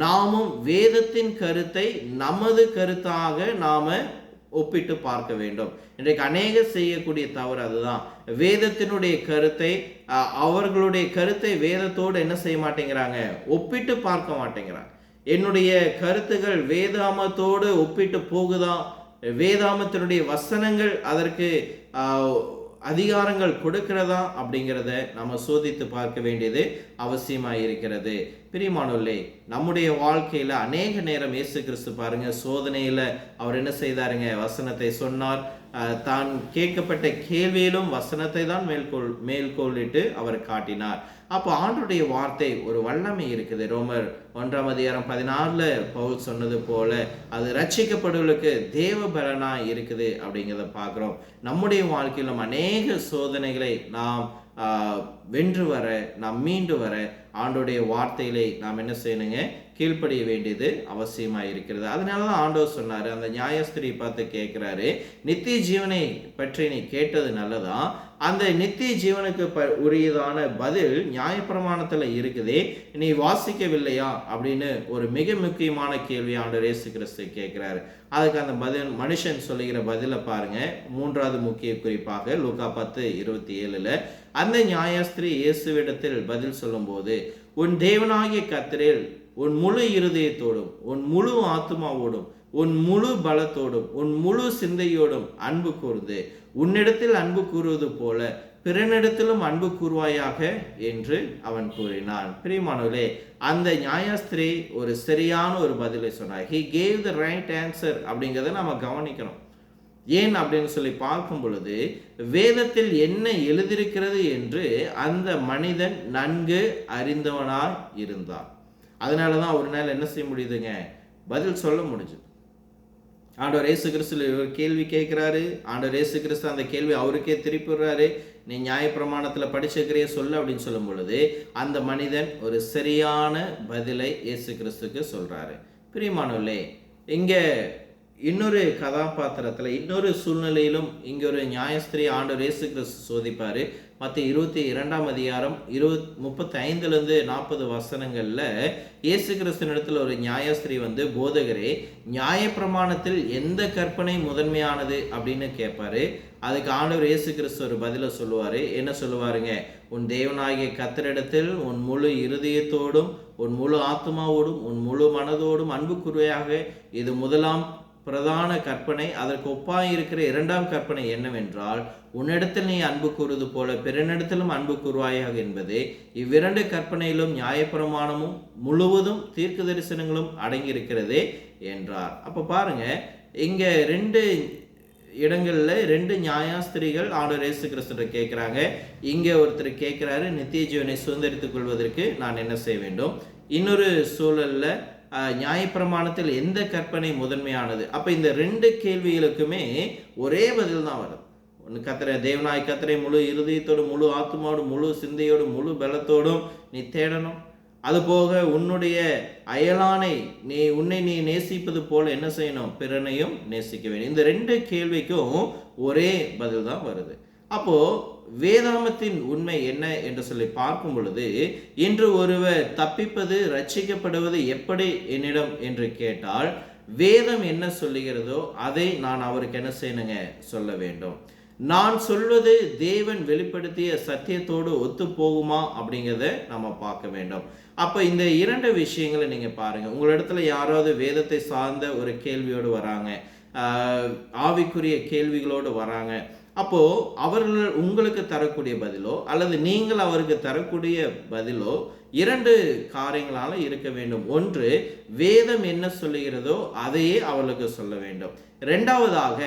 நாமும் வேதத்தின் கருத்தை நமது கருத்தாக நாம ஒப்பிட்டு பார்க்க வேண்டும். இன்றைக்கு அநேக செய்யக்கூடிய தவறு அதுதான். வேதத்தினுடைய கருத்தை அவர்களுடைய கருத்தை வேதத்தோடு என்ன செய்ய மாட்டேங்கிறாங்க, ஒப்பிட்டு பார்க்க மாட்டேங்கிறாங்க. என்னுடைய கருத்துகள் வேதாமத்தோடு ஒப்பிட்டு போகுதா, வேதாமத்தினுடைய வசனங்கள் அதற்கு அதிகாரங்கள் கொடுக்கிறதா அப்படிங்கிறத நம்ம சோதித்து பார்க்க வேண்டியது அவசியமாக இருக்கிறது. பிரியமானவர்களே, நம்முடைய வாழ்க்கையில அநேக நேரம் இயேசு கிறிஸ்து பாருங்க சோதனையில அவர் என்ன செய்தாருங்க, வசனத்தை சொன்னார். தான் கேட்கப்பட்ட கேள்வியிலும் வசனத்தை தான் மேற்கோளிட்டு அவர் காட்டினார். அப்போ ஆண்டவருடைய வார்த்தை ஒரு வல்லமை இருக்குது. ரோமர் 1ஆம் அதிகாரம் 14 பவுல் சொன்னது போல அது ரட்சிக்கப்படுவதற்கு தேவ பலனா இருக்குது அப்படிங்கிறத பார்க்கிறோம். நம்முடைய வாழ்க்கையிலும் அநேக சோதனைகளை நாம் வென்று வர, நாம் மீண்டு வர ஆண்டோடைய வார்த்தைகளை நாம் என்ன செய்யணுங்க, கீழ்ப்படிய வேண்டியது அவசியமாக இருக்கிறது. அதனால தான் ஆண்டவர் சொன்னார், அந்த நியாயஸ்திரி பார்த்து கேட்குறாரு, நித்திய ஜீவனை பற்றி நீ கேட்டது நல்லதா, அந்த நித்திய ஜீவனுக்கு உரியதான பதில் நியாயப்பிரமாணத்தில் இருக்குதே, நீ வாசிக்கவில்லையா அப்படின்னு ஒரு மிக முக்கியமான கேள்வி ஆண்டவர் இயேசு கிறிஸ்து கேட்கிறாரு. அதுக்கு அந்த பதில், மனுஷன் சொல்லுகிற பதிலை பாருங்க. 3வது முக்கிய குறிப்பாக லூக்கா 10:27 அந்த நியாயஸ்திரி இயேசுவிடத்தில் பதில் சொல்லும்போது, உன் தேவனாகிய கர்த்தரில் உன் முழு இருதயத்தோடும், உன் முழு ஆத்துமாவோடும், உன் முழு பலத்தோடும், உன் முழு சிந்தையோடும் அன்பு கூர்ந்து உன்னிடத்தில் அன்பு கூறுவது போல பிறனிடத்திலும் அன்பு கூறுவாயாக என்று அவன் கூறினான். பிரியமானவர்களே, அந்த நியாயஸ்திரி ஒரு சரியான ஒரு பதிலை சொன்னார். He gave the right answer அப்படிங்கிறத நம்ம கவனிக்கணும். ஏன் அப்படின்னு சொல்லி பார்க்கும் பொழுது, வேதத்தில் என்ன எழுதியிருக்கிறது என்று அந்த மனிதன் நன்கு அறிந்தவனாய் இருந்தான். அதனால தான் ஒரு நாள் என்ன செய்ய முடியுதுங்க, பதில் சொல்ல முடிஞ்சது. ஆண்டவர் இயேசு கிறிஸ்து ஒரு கேள்வி கேட்குறாரு. ஆண்டவர் இயேசு கிறிஸ்து அந்த கேள்வி அவருக்கே திருப்பிடுறாரு. நீ நியாயப்பிரமாணத்தில் படிச்சிருக்கிறிய சொல்லு அப்படின்னு சொல்லும் பொழுது அந்த மனிதன் ஒரு சரியான பதிலை இயேசு கிறிஸ்துக்கு சொல்றாரு. பிரியமானவர்களே, இங்கே இன்னொரு கதாபாத்திரத்தில் இன்னொரு சூழ்நிலையிலும் இங்கே ஒரு நியாயஸ்திரி ஆண்டவர் இயேசு கிறிஸ்து சோதிப்பார். மத்திய 22 35-40 வசனங்களில் இயேசு கிறிஸ்துவினிடத்தில் ஒரு நியாயஸ்திரி வந்து, போதகரே, நியாயப்பிரமாணத்தில் எந்த கற்பனை முதன்மையானது அப்படின்னு கேட்பாரு. அதுக்கு ஆண்டவர் இயேசு கிறிஸ்து ஒரு பதிலை சொல்லுவார். என்ன சொல்லுவாருங்க, உன் தேவனாகிய கர்த்தரிடத்தில் உன் முழு இருதயத்தோடும், உன் முழு ஆத்மாவோடும், உன் முழு மனதோடும் அன்பு கூறுவாயாக. இது முதலாம் பிரதான கற்பனை. அதற்கு ஒப்பாய் இருக்கிற 2ஆம் கற்பனை என்னவென்றால், உன்னிடத்தில் நீ அன்பு கூறுவது போல பிறனிடத்திலும் அன்பு கூறுவாயாக என்பது. இவ்விரண்டு கற்பனையிலும் நியாயப்பிரமாணமும் முழுவதும் தீர்க்க தரிசனங்களும் அடங்கியிருக்கிறதே என்றார். அப்போ பாருங்க, இங்க 2 இடங்கள்ல 2 நியாயாஸ்திரிகள் ஆண்டவர் இயேசு கிறிஸ்துவிட்ட கேட்குறாங்க. இங்கே ஒருத்தர் கேட்குறாரு, நித்திய ஜீவனை சுதந்திரித்துக் கொள்வதற்கு நான் என்ன செய்ய வேண்டும். இன்னொரு சூழல்ல நியாயப்பிரமாணத்தில் எந்த கற்பனை முதன்மையானது. அப்போ இந்த 2 கேள்விகளுக்குமே ஒரே பதில் தான் வருது. ஒன்று, கர்த்தரை, தேவனாய் கர்த்தரை முழு இருதயத்தோடும், முழு ஆத்மாவோடும், முழு சிந்தையோடும், முழு பலத்தோடும் நீ தேடணும். அதுபோக உன்னுடைய அயலானை உன்னை நீ நேசிப்பது போல என்ன செய்யணும், பிறனையும் நேசிக்க வேண்டும். இந்த 2 கேள்விக்கும் ஒரே பதில் தான் வருது. அப்போ வேதாமத்தின் உண்மை என்ன என்று சொல்லி பார்க்கும் பொழுது, இன்று ஒருவர் தப்பிப்பது, ரட்சிக்கப்படுவது எப்படி என்னிடம் என்று கேட்டால், வேதம் என்ன சொல்லுகிறதோ அதை நான் அவருக்கு என்ன செய்யணுங்க, சொல்ல வேண்டும். நான் சொல்வது தேவன் வெளிப்படுத்திய சத்தியத்தோடு ஒத்து போகுமா அப்படிங்கிறத நம்ம பார்க்க வேண்டும். அப்போ இந்த 2 விஷயங்களை நீங்க பாருங்க. உங்களிடத்துல யாராவது வேதத்தை சார்ந்த ஒரு கேள்வியோடு வராங்க, ஆவிக்குரிய கேள்விகளோடு வராங்க. அப்போ அவர்கள் உங்களுக்கு தரக்கூடிய பதிலோ அல்லது நீங்கள் அவருக்கு தரக்கூடிய பதிலோ 2 காரியங்களால இருக்க வேண்டும். ஒன்று, வேதம் என்ன சொல்லுகிறதோ அதையே அவர்களுக்கு சொல்ல வேண்டும். 2வதாக,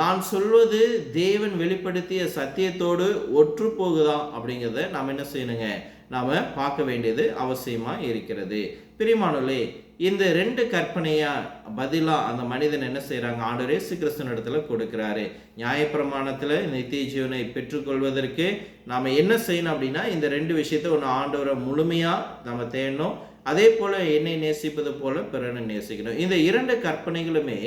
நான் சொல்வது தேவன் வெளிப்படுத்திய சத்தியத்தோடு ஒற்று போகுதா அப்படிங்கிறத நாம் என்ன செய்யணுங்க, நாம பார்க்க வேண்டியது அவசியமா இருக்கிறது. பிரியமானவர்களே, இந்த 2 கற்பனையா பதிலா அந்த மனிதன் என்ன செய்யறாங்க, ஆண்டவர் இயேசு கிறிஸ்துவின் இடத்துல கொடுக்கிறாரு. நியாயப்பிரமாணத்துல நித்திய ஜீவனை பெற்றுக்கொள்வதற்கு நாம என்ன செய்யணும் அப்படின்னா, இந்த 2 விஷயத்தை ஒன்று, ஆண்டவரை முழுமையா நம்ம தேடணும். அதே போல என்னை நேசிப்பது போல பிறனை நேசிக்கணும். இந்த 2 கற்பனைகளுமே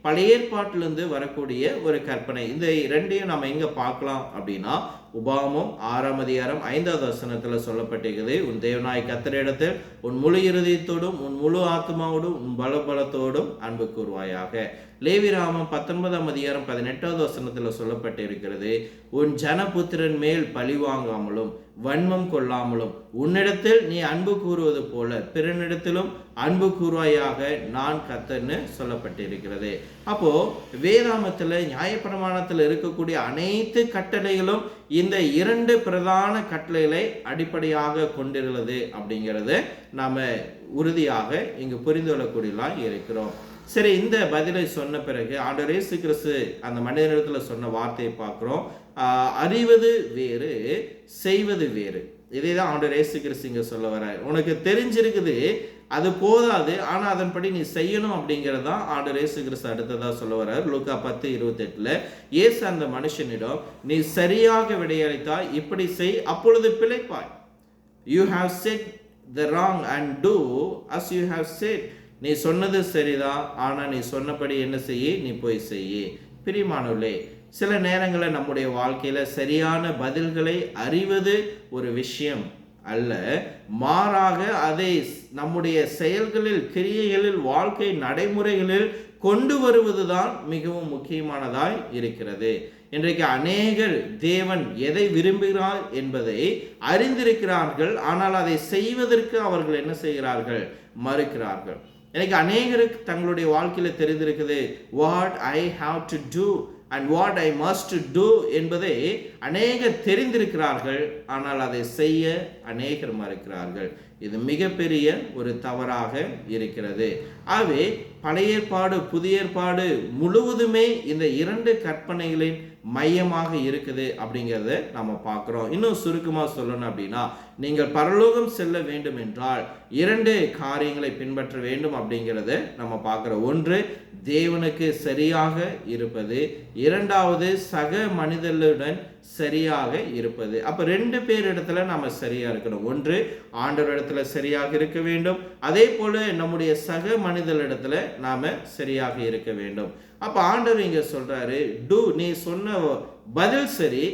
பழைய ஏற்பாட்டிலிருந்து வரக்கூடிய ஒரு கற்பனை. இந்த 2ஐயும் நம்ம எங்க பார்க்கலாம் அப்படின்னா, உபாகமம் 6-5 வசனத்துல சொல்லப்பட்டிருக்குது. உன் தேவனாய் கர்த்தரிடத்தில் உன் முழு இருதயத்தோடும், உன் முழு ஆத்மாவோடும், உன் பலத்தோடும் அன்பு கூறுவாயாக. லேவியராகமம் 19-18 வசனத்துல சொல்லப்பட்டிருக்கிறது. உன் ஜனபுத்திரன் மேல் பழி வாங்காமலும் வன்மம் கொள்ளாமலும் உன்னிடத்தில் நீ அன்பு கூறுவது போல பிறனிடத்திலும் அன்பு கூறுவாயாக, நான் கர்த்தர்னு சொல்லப்பட்டிருக்கிறது. அப்போ வேதாமத்துல நியாயப்பிரமாணத்தில் இருக்கக்கூடிய அனைத்து கட்டளைகளும் இந்த 2 பிரதான கட்டளைகளை அடிப்படையாக கொண்டிருக்கிறது அப்படிங்கிறத நாம உறுதியாக இங்கு புரிந்து கொள்ளக்கூடியலாம் இருக்கிறோம். சரி, இந்த பதிலை சொன்ன பிறகு ஆண்டவர் இயேசு கிறிஸ்து அந்த மனிதனிடத்துல சொன்ன வார்த்தையை பார்க்கிறோம். அறிவது வேறு, செய்வது வேறு. இதே தான் ஆண்டவர் இயேசு கிறிஸ்து இங்க சொல்ல வர்றார். உனக்கு தெரிஞ்சிருக்குது, அது போதாது, ஆனா அதன்படி நீ செய்யணும் அப்படிங்கிறது தான் ஆண்டவர் இயேசு கிறிஸ்து அடுத்ததா சொல்ல வர்றார். லூக்கா 10:28 இயேசு அந்த மனுஷனிடம், நீ சரியாக விடையளித்தாய், இப்படி செய், அப்பொழுது பிழைப்பாய். You have said the wrong and do as you have said. நீ சொன்னது சரிதான், ஆனா நீ சொன்னபடி என்ன செய்ய, நீ போய் செய்ய. பிரியமானவர்களே, சில நேரங்களில் நம்முடைய வாழ்க்கையில சரியான பதில்களை அறிவது ஒரு விஷயம் அல்ல, மாறாக அதை நம்முடைய செயல்களில், கிரியைகளில், வாழ்க்கை நடைமுறைகளில் கொண்டு வருவதுதான் மிகவும் முக்கியமானதாய் இருக்கிறது. இன்றைக்கு அநேகர் தேவன் எதை விரும்புகிறார் என்பதை அறிந்திருக்கிறார்கள், ஆனால் அதை செய்வதற்கு அவர்கள் என்ன செய்கிறார்கள், மறுக்கிறார்கள். எனக்கு அநேகருக்கு தங்களுடைய வாழ்க்கையில தெரிந்திருக்குது, what I have to do and what I must do என்பதை அநேகர் தெரிந்திருக்கிறார்கள், ஆனால் அதை செய்ய அநேகர் மறுக்கிறார்கள். இது மிகப்பெரிய ஒரு தவறாக இருக்கிறது. ஆகவே பழைய ஏற்பாடு புதிய ஏற்பாடு முழுவதுமே இந்த 2 கற்பனைகளின் மையமாக இருக்குது அப்படிங்கிறத நம்ம பார்க்குறோம். இன்னும் சுருக்கமாக சொல்லணும் அப்படின்னா, நீங்கள் பரலோகம் செல்ல வேண்டும் என்றால் 2 காரியங்களை பின்பற்ற வேண்டும் அப்படிங்கிறத நம்ம பார்க்குறோம். ஒன்று, தேவனுக்கு சரியாக இருப்பது. இரண்டாவது, சக மனிதர்களுடன் சரியாக இருப்பது. அப்ப 2 பேர் இடத்துல நாம சரியா இருக்கணும். ஒன்று, ஆண்டவர் இடத்துல சரியாக இருக்க வேண்டும், அதே போல நம்முடைய சக மனிதர்களிடத்துல நாம சரியாக இருக்க வேண்டும். அப்ப ஆண்டவர் இங்க சொல்றாரு, டு, நீ சொன்ன பதில் சரி,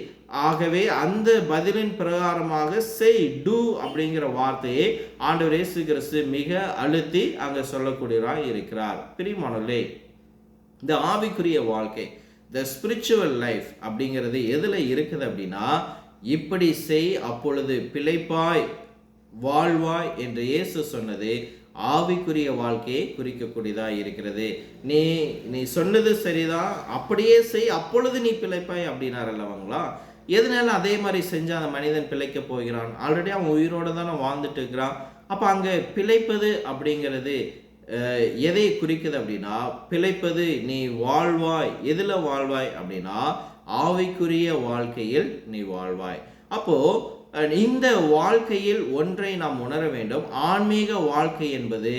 ஆகவே அந்த பதிலின் பிரகாரமாக செய், டு அப்படிங்கிற வார்த்தையை ஆண்டவர் இயேசு கிறிஸ்து மிக அழுத்தி அங்க சொல்லக்கூடியவராய் இருக்கிறார். பிரியமானவர்களே, இந்த ஆவிக்குரிய வாழ்க்கை, the spiritual life அப்படிங்கிறது எதுல இருக்குது அப்படின்னா, இப்படி செய் அப்பொழுது பிழைப்பாய் வாழ்வாய் என்று இயேசு சொன்னது ஆவிக்குரிய வாழ்க்கையை குறிக்கக்கூடியதா இருக்கிறது. நீ சொன்னது சரிதான், அப்படியே செய், அப்பொழுது நீ பிழைப்பாய் அப்படின்னார் அல்லவங்களா. எதனால அதே மாதிரி செஞ்சா அந்த மனிதன் பிழைக்க போகிறான்? ஆல்ரெடி அவன் உயிரோட தானே வாழ்ந்துட்டு இருக்கிறான். அப்ப அங்க பிழைப்பது அப்படிங்கிறது எதை குறிக்குது அப்படின்னா, பிழைப்பது நீ வாழ்வாய். எதுல வாழ்வாய் அப்படின்னா, ஆவிக்குரிய வாழ்க்கையில் நீ வாழ்வாய். அப்போ இந்த வாழ்க்கையில் ஒன்றை நாம் உணர வேண்டும், ஆன்மீக வாழ்க்கை என்பது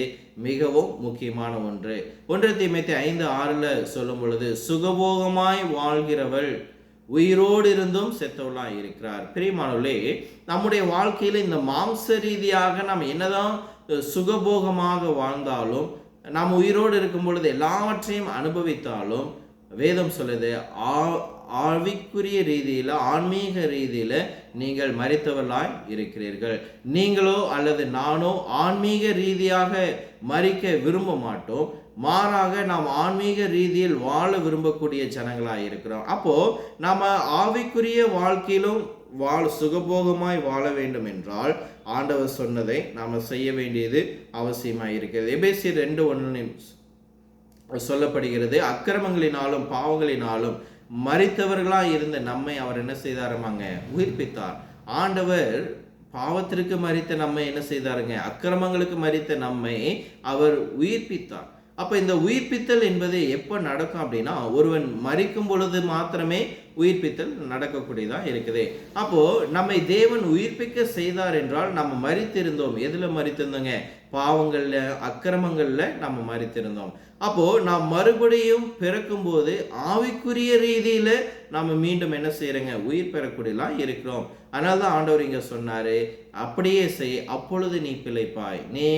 மிகவும் முக்கியமான ஒன்று. 1 தீமோத்தேயு 5:6 சொல்லும் பொழுது, சுகபோகமாய் வாழ்கிறவள் உயிரோடு இருந்தும் செத்தவளாய் இருக்கிறார். பிரியமானவர்களே, நம்முடைய வாழ்க்கையில இந்த மாம்ச ரீதியாக நாம் என்னதான் சுகபோகமாக வாழ்ந்தாலும், நாம் உயிரோடு இருக்கும் பொழுது எல்லாவற்றையும் அனுபவித்தாலும், வேதம் சொல்லுது ஆவிக்குரிய ரீதியில, ஆன்மீக ரீதியில நீங்கள் மரித்தவர்களாய் இருக்கிறீர்கள். நீங்களோ அல்லது நானோ ஆன்மீக ரீதியாக மரிக்க விரும்ப மாட்டோம், மாறாக நாம் ஆன்மீக ரீதியில் வாழ விரும்பக்கூடிய ஜனங்களாய் இருக்கிறோம். அப்போ நாம ஆவிக்குரிய வாழ்க்கையிலும் சுகபோகமாய் வாழ வேண்டும் என்றால் ஆண்டவர் சொன்னதை நாம செய்ய வேண்டியது அவசியமாய் இருக்கிறது. எபேசியர் 2:1 சொல்லப்படுகிறது, அக்கிரமங்களினாலும் பாவங்களினாலும் மரித்தவர்களாய் இருந்த நம்மை அவர் என்ன செய்தாருமாங்க, உயிர்ப்பித்தார். ஆண்டவர் பாவத்திற்கு மரித்த நம்மை என்ன செய்தாருங்க, அக்கிரமங்களுக்கு மரித்த நம்மை அவர் உயிர்ப்பித்தார். அப்ப இந்த உயிர்ப்பித்தல் என்பது எப்ப நடக்கும் அப்படின்னா, ஒருவன் மரிக்கும் பொழுது மாத்திரமே உயிர்ப்பித்தல் நடக்கக்கூடியதா இருக்குது. அப்போ நம்மை தேவன் உயிர்ப்பிக்க செய்தார் என்றால் நம்ம மரித்திருந்தோம். எதுல மரித்திருந்தோங்க, பாவங்கள்ல, அக்கிரமங்கள்ல நம்ம மரித்திருந்தோம். அப்போ நாம் மறுபடியும் பிறக்கும் போது ஆவிக்குரிய ரீதியில நாம மீண்டும் என்ன செய்யறோங்க, உயிர் பெறக்கூடியலா இருக்கிறோம். அதனால்தான் ஆண்டவர் இங்க சொன்னாரு, அப்படியே செய் அப்பொழுது நீ பிழைப்பாய். நீ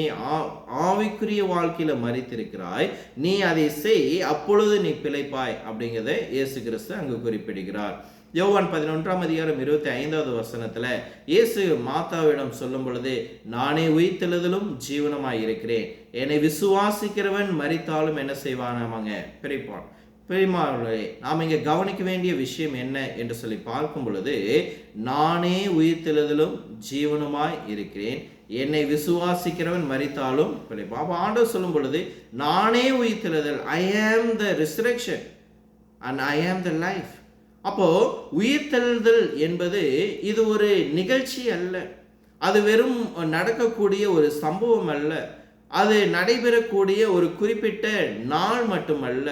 ஆவிக்குரிய வாழ்க்கையில மரித்திருக்கிறாய், நீ அதை செய் அப்பொழுது நீ பிழைப்பாய் அப்படிங்கிறத இயேசு கிறிஸ்து அங்கு குறிப்பிடுகிறார். யோவான் 11:25 இயேசு மாதாவிடம் சொல்லும் பொழுது, நானே உயிர்த்தெழுதலும் ஜீவனமாய் இருக்கிறேன், என்னை விசுவாசிக்கிறவன் மரித்தாலும் என்ன செய்வானாமாங்க, பிழைப்பான். பிரியமானவர்களே, நாம் இங்க கவனிக்க வேண்டிய விஷயம் என்ன என்று சொல்லி பார்க்கும் பொழுது, நானே உயிர்த்தெழுதலும் ஜீவனுமாய் இருக்கிறேன், என்னை விசுவாசிக்கிறவன் மரித்தாலும் பிழைப்பான். அப்ப ஆண்டவர் சொல்லும் பொழுது, நானே உயிர்த்தெழுதல், I am the resurrection and I am the life. அப்போ உயிர்த்தெழுதல் என்பது இது ஒரு நிகழ்ச்சி அல்ல, அது வெறும் நடக்கக்கூடிய ஒரு சம்பவம் அல்ல, அது நடைபெறக்கூடிய ஒரு குறிப்பிட்ட நாள் மட்டுமல்ல.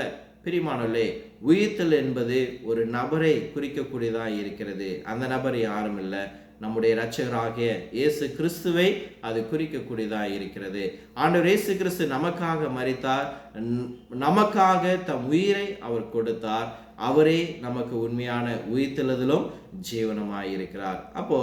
பிரியமானவர்களே, உயிர்த்தெழுதல் என்பது ஒரு நபரை குறிக்கக்கூடியதாக இருக்கிறது. அந்த நபர் யாரும் இல்லை, நம்முடைய இரட்சகராகிய இயேசு கிறிஸ்துவை அது குறிக்கக்கூடியதாக இருக்கிறது. ஆண்டவர் இயேசு கிறிஸ்து நமக்காக மரித்தார், நமக்காக தம் உயிரை அவர் கொடுத்தார். அவரே நமக்கு உண்மையான உயிர்த்தெழுதலும் ஜீவனமாயிருக்கிறார். அப்போ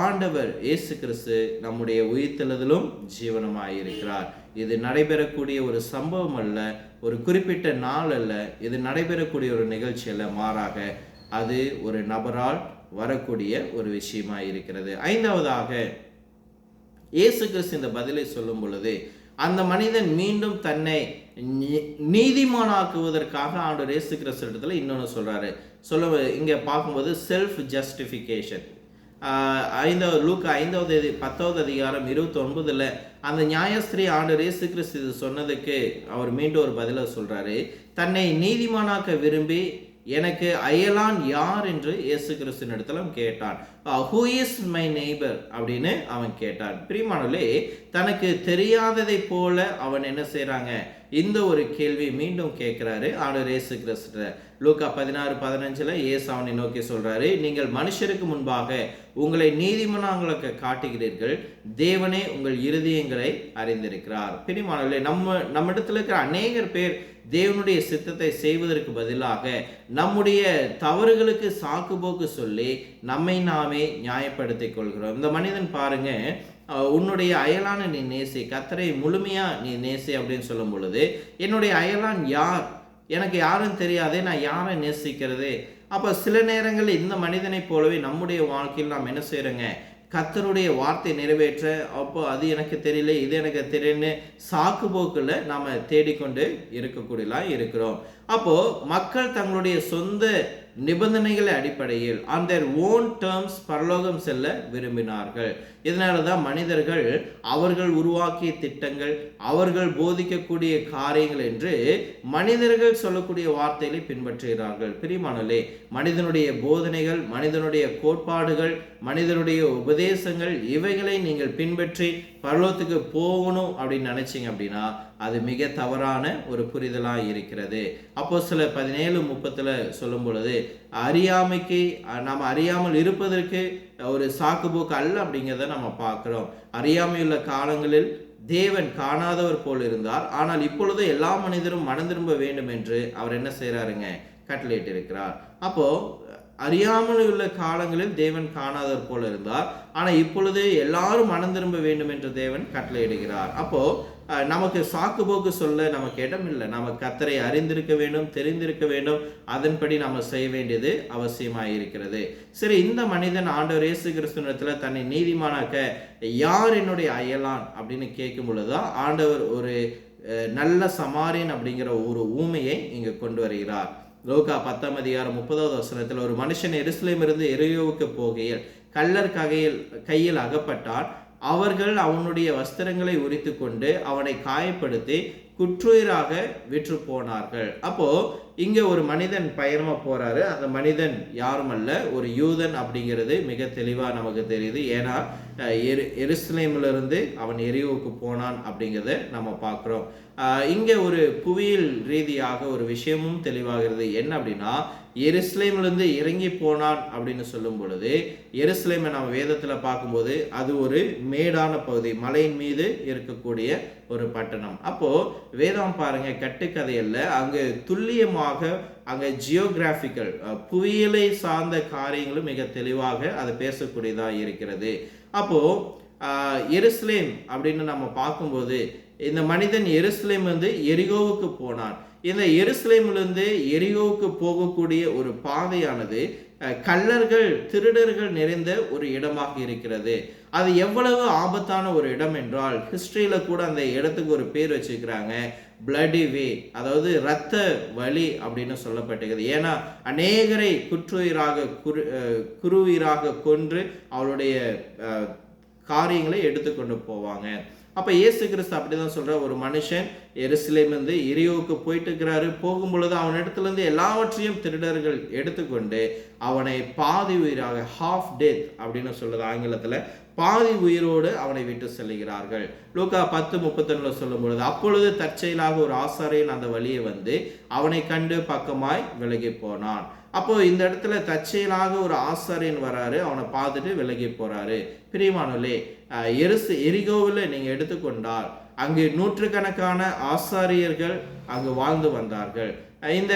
ஆண்டவர் இயேசு கிறிஸ்து நம்முடைய உயிர்த்தெழுதலும் ஜீவனமாயிருக்கிறார். இது நடைபெறக்கூடிய ஒரு சம்பவம் அல்ல, ஒரு குறிப்பிட்ட நாள் அல்ல, இது நடைபெறக்கூடிய ஒரு நிகழ்ச்சி அல்ல, மாறாக அது ஒரு நபரால் வரக்கூடிய ஒரு விஷயமா இருக்கிறது. ஐந்தாவதாக இயேசு கிறிஸ்து இந்த பதிலை சொல்லும் பொழுது அந்த மனிதன் மீண்டும் தன்னை நீதிமானாக்குவதற்காக ஆண்டவர் இயேசு கிறிஸ்து இடத்துல இன்னொன்று சொல்றாரு. இங்க பார்க்கும்போது செல்ஃப் ஜஸ்டிஃபிகேஷன். லூக்கா 10வது அதிகாரம் 29 அந்த நியாயஸ்திரி ஆண்டவர் இயேசு கிறிஸ்து இது சொன்னதுக்கு அவர் மீண்டும் ஒரு பதில சொல்றாரு. தன்னை நீதிமானாக்க விரும்பி எனக்கு அயலான் யார் என்று இயேசு கிறிஸ்துவின் இடத்துல கேட்டான். ஹூ இஸ் மை நெய்பர் அப்படின்னு அவன் கேட்டான். பிரியமானவர்களே, தனக்கு தெரியாததை போல அவன் என்ன செய்யறாங்க, இந்த ஒரு கேள்வி மீண்டும் கேட்கிறாரு ஆண்டவர் இயேசு கிறிஸ்து. லூக்கா 16:15 இயேசு அவனை நோக்கி சொல்றாரு, நீங்கள் மனுஷருக்கு முன்பாக உங்களை நீதிமான்களாக காட்டுகிறீர்கள், தேவனே உங்கள் இருதயங்களை அறிந்திருக்கிறார். பிரியமானவர்களே, நம்ம இடத்துல இருக்கிற அநேகர் பேர் தேவனுடைய சித்தத்தை செய்வதற்கு பதிலாக நம்முடைய தவறுகளுக்கு சாக்குபோக்கு சொல்லி நம்மை நாமே நியாயப்படுத்திக் கொள்கிறோம். இந்த மனிதன் பாருங்க, உன்னுடைய அயலான நீ நேசி, கர்த்தரை முழுமையா நீ நேசி அப்படின்னு சொல்லும் பொழுது, என்னுடைய அயலான் யார், எனக்கு யாரும் தெரியாதே, நான் யாரை நேசிக்கிறது? அப்ப சில நேரங்களில் இந்த மனிதனை போலவே நம்முடைய வாழ்க்கையில் நாம் என்ன செய்யறோங்க, கர்த்தருடைய வார்த்தை நிறைவேற்ற அப்போ அது எனக்கு தெரியல, இது எனக்கு தெரியலன்னு சாக்கு போக்குல நாம தேடிக்கொண்டு இருக்கக்கூடியலாம் இருக்கிறோம். அப்போ மக்கள் தங்களுடைய சொந்த நிபந்தனைகள் அடிப்படையில் on their own terms பரலோகம் செல்ல விரும்பினார்கள். இதனாலதான் மனிதர்கள் அவர்கள் உருவாக்கிய திட்டங்கள், அவர்கள் போதிக்கக்கூடிய காரியங்கள் என்று மனிதர்கள் சொல்லக்கூடிய வார்த்தைகளை பின்பற்றுகிறார்கள். பிரியமானவர்களே, மனிதனுடைய போதனைகள், மனிதனுடைய கோட்பாடுகள், மனிதனுடைய உபதேசங்கள், இவைகளை நீங்கள் பின்பற்றி பரலோகத்துக்கு போகணும் அப்படின்னு நினைச்சீங்க அப்படின்னா அது மிக தவறான ஒரு புரிதலா இருக்கிறது. அப்போஸ்தலர் 17:30 சொல்லும் பொழுது, அறியாமைக்கு நாம் அறியாமல் இருப்பதற்கு ஒரு சாக்குபோக்கு அல்ல அப்படிங்கிறத நம்ம பார்க்கிறோம். அறியாமையுள்ள காலங்களில் தேவன் காணாதவர் போல் இருந்தார், ஆனால் இப்பொழுது எல்லா மனிதரும் மனம் திரும்ப வேண்டும் என்று அவர் என்ன செய்யறாருங்க, கட்டளையிட்டு இருக்கிறார். அப்போ அறியாமல் உள்ள காலங்களில் தேவன் காணாதவர் போல இருந்தார், ஆனா இப்பொழுது எல்லாரும் மனம் திரும்ப வேண்டும் என்று தேவன் கட்டளையிடுகிறார். அப்போ நமக்கு சாக்கு போக்கு சொல்ல நமக்கு இடம் இல்லை. நம்ம கர்த்தரை அறிந்திருக்க வேண்டும், தெரிந்திருக்க வேண்டும், அதன்படி நம்ம செய்ய வேண்டியது அவசியமாக இருக்கிறது. சரி, இந்த மனிதன் ஆண்டவர் இயேசு கிறிஸ்துவிடத்துல தன்னை நீதிமானாக்க யார் என்னுடைய அயலான் அப்படின்னு கேட்கும் பொழுதுதான் ஆண்டவர் ஒரு நல்ல சமாரியன் அப்படிங்கிற ஒரு ஊமையை இங்கு கொண்டு வருகிறார். லூக்கா 10:30 ஒரு மனுஷன் எருசலேமிலிருந்து எரியோவுக்கு போகையில் கள்ளர் கையில் அகப்பட்டான். அவர்கள் அவனுடைய வஸ்திரங்களை உரித்து கொண்டு அவனை காயப்படுத்தி குற்றுயிராக விற்று போனார்கள். அப்போ இங்க ஒரு மனிதன் பயணமா போறாரு. அந்த மனிதன் யாரும் அல்ல, ஒரு யூதன் அப்படிங்கிறது மிக தெளிவா நமக்கு தெரியுது. ஏன்னா எருசலேமிலிருந்து அவன் எரியோவுக்கு போனான் அப்படிங்கிறத நம்ம பார்க்கிறோம். இங்க ஒரு புவியியல் ரீதியாக ஒரு விஷயமும் தெளிவாகிறது. என்ன அப்படின்னா, எருசலேமிலிருந்து இறங்கி போனான் அப்படின்னு சொல்லும் பொழுது, எருசலேமை நம்ம வேதத்துல பார்க்கும்போது அது ஒரு மேடான பகுதி, மலையின் மீது இருக்கக்கூடிய ஒரு பட்டணம். அப்போ வேதம் பாருங்க, கட்டுக்கதை அல்ல, அங்கு துல்லியமாக அங்க ஜியோகிராபிக்கல் புவியியலை சார்ந்த காரியங்களும் மிக தெளிவாக அது பேசக்கூடியதா இருக்கிறது. அப்போ எருசலேம் அப்படின்னு நம்ம பார்க்கும்போது, இந்த மனிதன் எருசலேம் வந்து எரிகோவுக்கு போனான். இந்த எருசலேமிலிருந்து எரிகோவுக்கு போகக்கூடிய ஒரு பாதையானது கள்ளர்கள், திருடர்கள் நிறைந்த ஒரு இடமாக இருக்கிறது. அது எவ்வளவு ஆபத்தான ஒரு இடம் என்றால், ஹிஸ்டரியில கூட அந்த இடத்துக்கு ஒரு பேர் வச்சுக்கிறாங்க, பிளடி வே, அதாவது இரத்த வழி அப்படின்னு சொல்லப்பட்டிருக்கிறது. ஏன்னா அநேகரை குருவீராக கொன்று அவளுடைய காரியங்களை எடுத்துக்கொண்டு போவாங்க. அப்ப இயேசு கிறிஸ்து அப்படிதான் சொல்ற, ஒரு மனுஷன் எருசலேம் இருந்து எரியோவுக்கு போயிட்டு இருக்கிறாரு. போகும் பொழுது அவனிடத்துல இருந்து எல்லாவற்றையும் திருடர்கள் எடுத்துக்கொண்டு அவனை பாதி உயிராக, ஹாஃப் டெத் அப்படின்னு சொல்றது ஆங்கிலத்துல, பாதி உயிரோடு அவனை விட்டு செல்கிறார்கள். லூக்கா 10:31 சொல்லும் பொழுது, அப்பொழுது தற்செயலாக ஒரு ஆசாரியன் அந்த வழியை வந்து அவனை கண்டு பக்கமாய் விலகி போனான். அப்போ இந்த இடத்துல தற்செயலாக ஒரு ஆசாரியன் வராரு, அவனை பார்த்துட்டு விலகி போறாரு. பிரியமானவர்களே, எரிகோவில் நீங்க எடுத்துக்கொண்டால் அங்கு நூற்றுக்கணக்கான ஆசாரியர்கள் அங்கு வாழ்ந்து வந்தார்கள். இந்த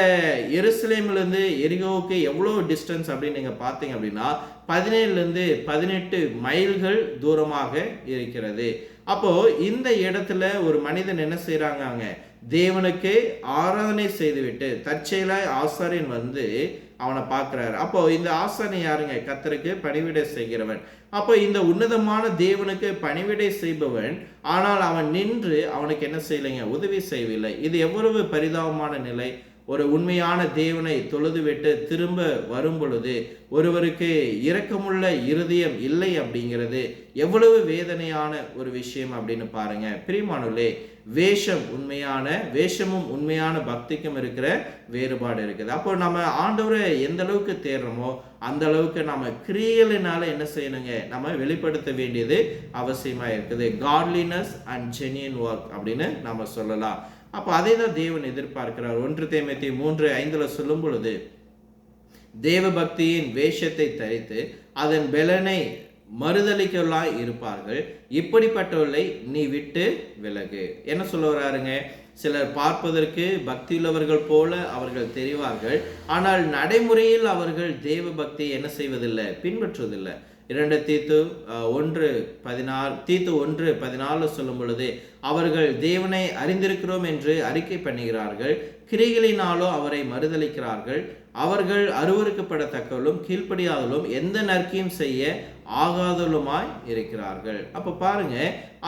எருசலேமிலிருந்து எரிகோவுக்கு எவ்வளோ டிஸ்டன்ஸ் அப்படின்னு நீங்க பார்த்தீங்க அப்படின்னா 17 18 மைல்கள் தூரமாக இருக்கிறது. அப்போ இந்த இடத்துல ஒரு மனிதன் என்ன செய்யறாங்க, தேவனுக்கு ஆராதனை செய்துவிட்டு தற்செயலாய் ஆசாரியன் வந்து அவனை பார்க்கிறாரு. அப்போ இந்த ஆசாரியன் யாருங்க, கர்த்தருக்கு பணிவிடை செய்கிறவன். அப்போ இந்த உன்னதமான தேவனுக்கு பணிவிடை செய்பவன், ஆனால் அவன் நின்று அவனுக்கு என்ன செய்யலைங்க, உதவி செய்யவில்லை. இது எவ்வளவு பரிதாபமான நிலை. ஒரு உண்மையான தேவனை தொழுதுவிட்டு திரும்ப வரும் பொழுது ஒருவருக்கு இரக்கமுள்ள இருதயம் இல்லை அப்படிங்கிறது எவ்வளவு வேதனையான ஒரு விஷயம் அப்படின்னு பாருங்க. பிரியமானவர்களே, வேஷமும் உண்மையான பக்திக்கும் இருக்கிற வேறுபாடு இருக்குது. அப்போ நம்ம ஆண்டவரை எந்த அளவுக்கு தேடுறோமோ அந்த அளவுக்கு நம்ம கிரியலினால என்ன செய்யணுங்க, நம்ம வெளிப்படுத்த வேண்டியது அவசியமா இருக்குது. காட்லினஸ் அண்ட் ஜென்யூன் ஒர்க் அப்படின்னு நம்ம சொல்லலாம். அப்போ அதை தான் தேவன் எதிர்பார்க்கிறார். 1 தீமோத்தேயு 3:5 சொல்லும் பொழுது, தேவ பக்தியின் வேஷத்தை தரித்து அதன் பலனை மறுதலிக்கலாய் இருப்பார்கள், இப்படிப்பட்டவர்களை நீ விட்டு விலகு. என்ன சொல்ல வராருங்க, சிலர் பார்ப்பதற்கு பக்தியுள்ளவர்கள் போல அவர்கள் தெரிவார்கள், ஆனால் நடைமுறையில் அவர்கள் தேவ பக்தியை என்ன செய்வதில்லை, பின்பற்றுவதில்லை. 2 தீத்து 1:14 சொல்லும் பொழுது, அவர்கள் தேவனை அறிந்திருக்கிறோம் என்று அறிக்கை பண்ணுகிறார்கள், கிரிகளினாலோ அவரை மறுதலிக்கிறார்கள், அவர்கள் அருவருக்கப்படத்தக்கவளும் கீழ்ப்படியாதலும் எந்த நற்கையும் செய்ய ஆகாதலுமாய் இருக்கிறார்கள். அப்ப பாருங்க,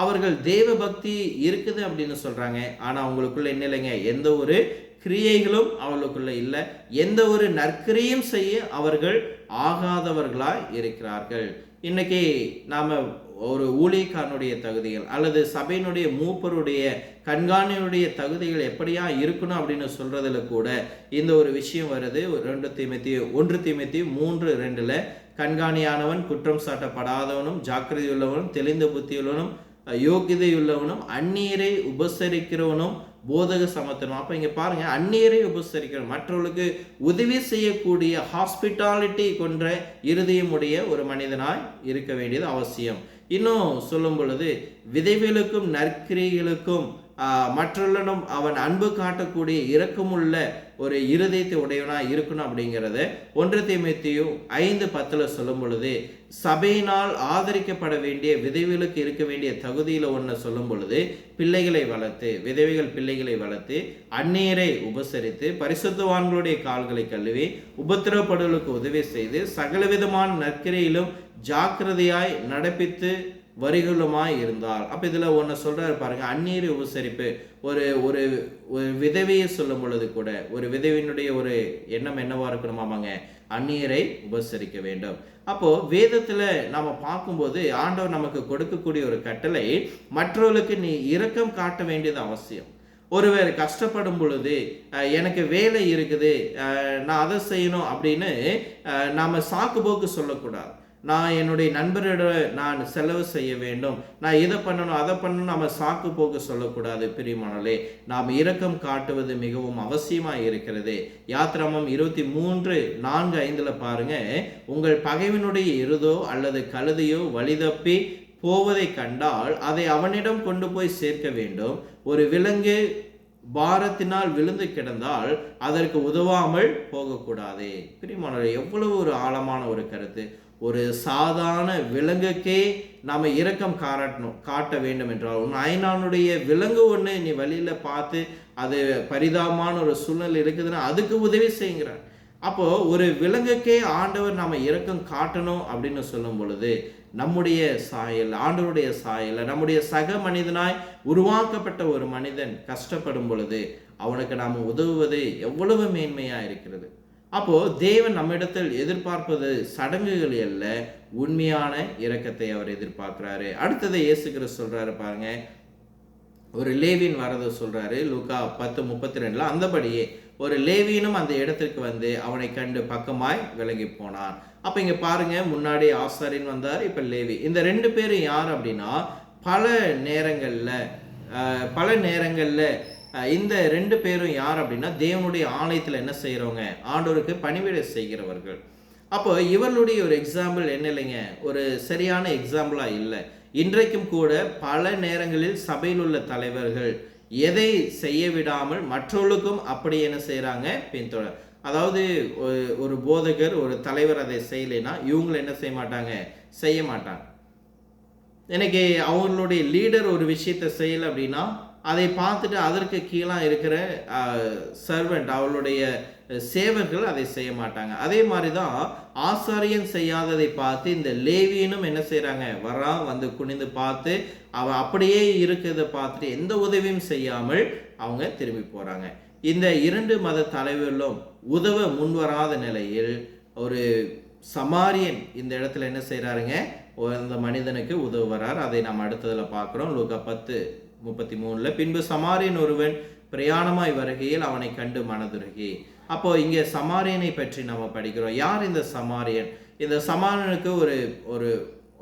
அவர்கள் தேவ பக்தி இருக்குது அப்படின்னு சொல்றாங்க, ஆனா அவங்களுக்குள்ள என்ன இல்லைங்க, எந்த ஒரு கிரியைகளும் அவர்களுக்குள்ள இல்லை, எந்த ஒரு நற்கிரியும் செய்ய அவர்கள் ஆகாதவர்களாய் இருக்கிறார்கள். இன்னைக்கு நாம ஒரு ஊழியக்காரனுடைய தகுதிகள் அல்லது சபையினுடைய மூப்பருடைய கண்காணியுடைய தகுதிகள் எப்படியா இருக்கணும் அப்படின்னு சொல்றதுல கூட இந்த ஒரு விஷயம் வருது. 1 தீமோத்தேயு 3:2 கண்காணியானவன் குற்றம் சாட்டப்படாதவனும் ஜாக்கிரதையுள்ளவனும் தெளிந்த புத்தியுள்ளவனும் யோகிதையுள்ளவனும் அந்நியரை உபசரிக்கிறவனும் போதக சமத்தனும். அப்ப இங்க பாருங்க, அந்நியரை உபசரிக்கிறவன், மற்றவர்களுக்கு உதவி செய்யக்கூடிய ஹாஸ்பிட்டாலிட்டி கொன்ற இருதயமுடைய ஒரு மனிதனாய் இருக்க வேண்டியது அவசியம். இன்னும் சொல்லும் பொழுது, விதைகளுக்கும் நற்கிரிகளுக்கும் மற்றவர்களும் அவன் அன்பு காட்டக்கூடிய இரக்கமுள்ள ஒரு இருதயத்தை உடையவனா இருக்கணும் அப்படிங்கிறத 1 தீமோத்தேயு 5:10 சொல்லும் பொழுது, சபையினால் ஆதரிக்கப்பட வேண்டிய விதவைகளுக்கு இருக்க வேண்டிய தகுதியில ஒன்று சொல்லும் பொழுது, பிள்ளைகளை வளர்த்து, விதவைகள் பிள்ளைகளை வளர்த்து அந்நியரை உபசரித்து பரிசுத்தவான்களுடைய கால்களை கழுவி உபத்திரவப்படுவதற்கு உதவி செய்து சகலவிதமான நற்கிரையிலும் ஜாக்கிரதையாய் நடப்பித்து வரிகளுமாய் இருந்தால். அப்ப இதுல ஒன்னு சொல்றாரு பாருங்க, அந்நியரை உபசரிப்பு. ஒரு ஒரு விதவையை சொல்லும் பொழுது கூட ஒரு விதவியினுடைய ஒரு எண்ணம் என்னவா இருக்கணுமாமாங்க, அந்நியரை உபசரிக்க வேண்டும். அப்போ வேதத்துல நாம பார்க்கும்போது ஆண்டவர் நமக்கு கொடுக்கக்கூடிய ஒரு கட்டளை, மற்றவர்களுக்கு நீ இரக்கம் காட்ட வேண்டியது அவசியம். ஒருவர் கஷ்டப்படும் பொழுது எனக்கு வேலை இருக்குது, நான் அதை செய்யணும் அப்படின்னு நாம சாக்கு போக்கு சொல்லக்கூடாது. நான் என்னுடைய நண்பரிடம் நான் செலவு செய்ய வேண்டும், நான் இதை பண்ணணும் அதை பண்ணணும், நம்ம சாக்கு போக்கு சொல்லக்கூடாது. பிரியமானவர்களே, நாம் இரக்கம் காட்டுவது மிகவும் அவசியமாக இருக்கிறது. யாத்திராமம் 23:4-5 பாருங்க, உங்கள் பகைவனுடைய எருதோ அல்லது கழுதையோ வழிதப்பி போவதை கண்டால் அதை அவனிடம் கொண்டு போய் சேர்க்க வேண்டும். ஒரு விலங்கு பாரத்தினால் விழுந்து கிடந்தால் அதற்கு உதவாமல் போகக்கூடாது. பிரியமானவர்களே, எவ்வளவு ஒரு ஆழமான ஒரு கருத்து. ஒரு சாதாரண விலங்குக்கே நாம் இரக்கம் காட்ட வேண்டும் என்றால், அயனானுடைய விலங்கு ஒன்று நீ வழியில பார்த்து அது பரிதாபமான ஒரு சூழ்நிலை இருக்குதுன்னா அதுக்கு உதவி செய்கிறார். அப்போ ஒரு விலங்குக்கே ஆண்டவர் நாம இரக்கம் காட்டணும் அப்படின்னு சொல்லும் பொழுது, நம்முடைய சாயல், ஆண்டவருடைய சாயல், நம்முடைய சக மனிதனாய் உருவாக்கப்பட்ட ஒரு மனிதன் கஷ்டப்படும் பொழுது அவனுக்கு நாம் உதவுவது எவ்வளவு மேன்மையா இருக்கிறது. அப்போ தேவன் நம்மிடத்தில் எதிர்பார்ப்பது சடங்குகள் அல்ல, உண்மையான இரக்கத்தை அவர் எதிர்பார்க்கிறாரு. அடுத்தது இயேசு கிறிஸ்து சொல்றாரு பாருங்க, ஒரு லேவியன் வரதை சொல்றாரு லூக்கா 10:32. அந்தபடியே ஒரு லேவியனும் அந்த இடத்திற்கு வந்து அவனை கண்டு பக்கமாய் விலகி போனான். அப்ப இங்க பாருங்க, முன்னாடி ஆசாரியன் வந்தார், இப்ப லேவி. இந்த 2 பேரும் யார் அப்படின்னா, பல நேரங்கள்ல இந்த 2 பேரும் யார் அப்படின்னா, தேவனுடைய ஆலயத்துல என்ன செய்யறவங்க, ஆண்டவருக்கு பணிவிடை செய்கிறவர்கள். அப்போ இவர்களுடைய ஒரு எக்ஸாம்பிள் என்ன இல்லைங்க, ஒரு சரியான எக்ஸாம்பிளா இல்லை. இன்றைக்கும் கூட பல நேரங்களில் சபையில் உள்ள தலைவர்கள் எதை செய்ய விடாமல் மற்றவர்களுக்கும் அப்படி என்ன செய்யறாங்க, பின்தொடர். அதாவது ஒரு போதகர், ஒரு தலைவர் அதை செய்யலைன்னா இவங்களை என்ன செய்ய மாட்டாங்க. எனக்கு அவங்களுடைய லீடர் ஒரு விஷயத்தை செய்யலை அப்படின்னா அதை பார்த்துட்டு அதற்கு கீழே இருக்கிற சர்வெண்ட், அவளுடைய சேவர்கள் அதை செய்ய மாட்டாங்க. அதே மாதிரி தான் ஆசாரியன் செய்யாததை பார்த்து இந்த லேவியனும் என்ன செய்கிறாங்க, வந்து குனிந்து பார்த்து அவன் அப்படியே இருக்கிறத பார்த்துட்டு எந்த உதவியும் செய்யாமல் அவங்க திரும்பி போகிறாங்க. இந்த 2 மத தலைவர்களும் உதவ முன்வராத நிலையில் ஒரு சமாரியன் இந்த இடத்துல என்ன செய்கிறாருங்க, அந்த மனிதனுக்கு உதவுறார். அதை நாம் அடுத்ததில் பார்க்குறோம். லூக்கா 10:33. பின்பு சமாரியன் ஒருவன் பிரயாணமாய் வருகையில் அவனை கண்டு மனதுருகி. அப்போ இங்கே சமாரியனை பற்றி நம்ம படிக்கிறோம். யார் இந்த சமாரியன்? இந்த சமாரியனுக்கு ஒரு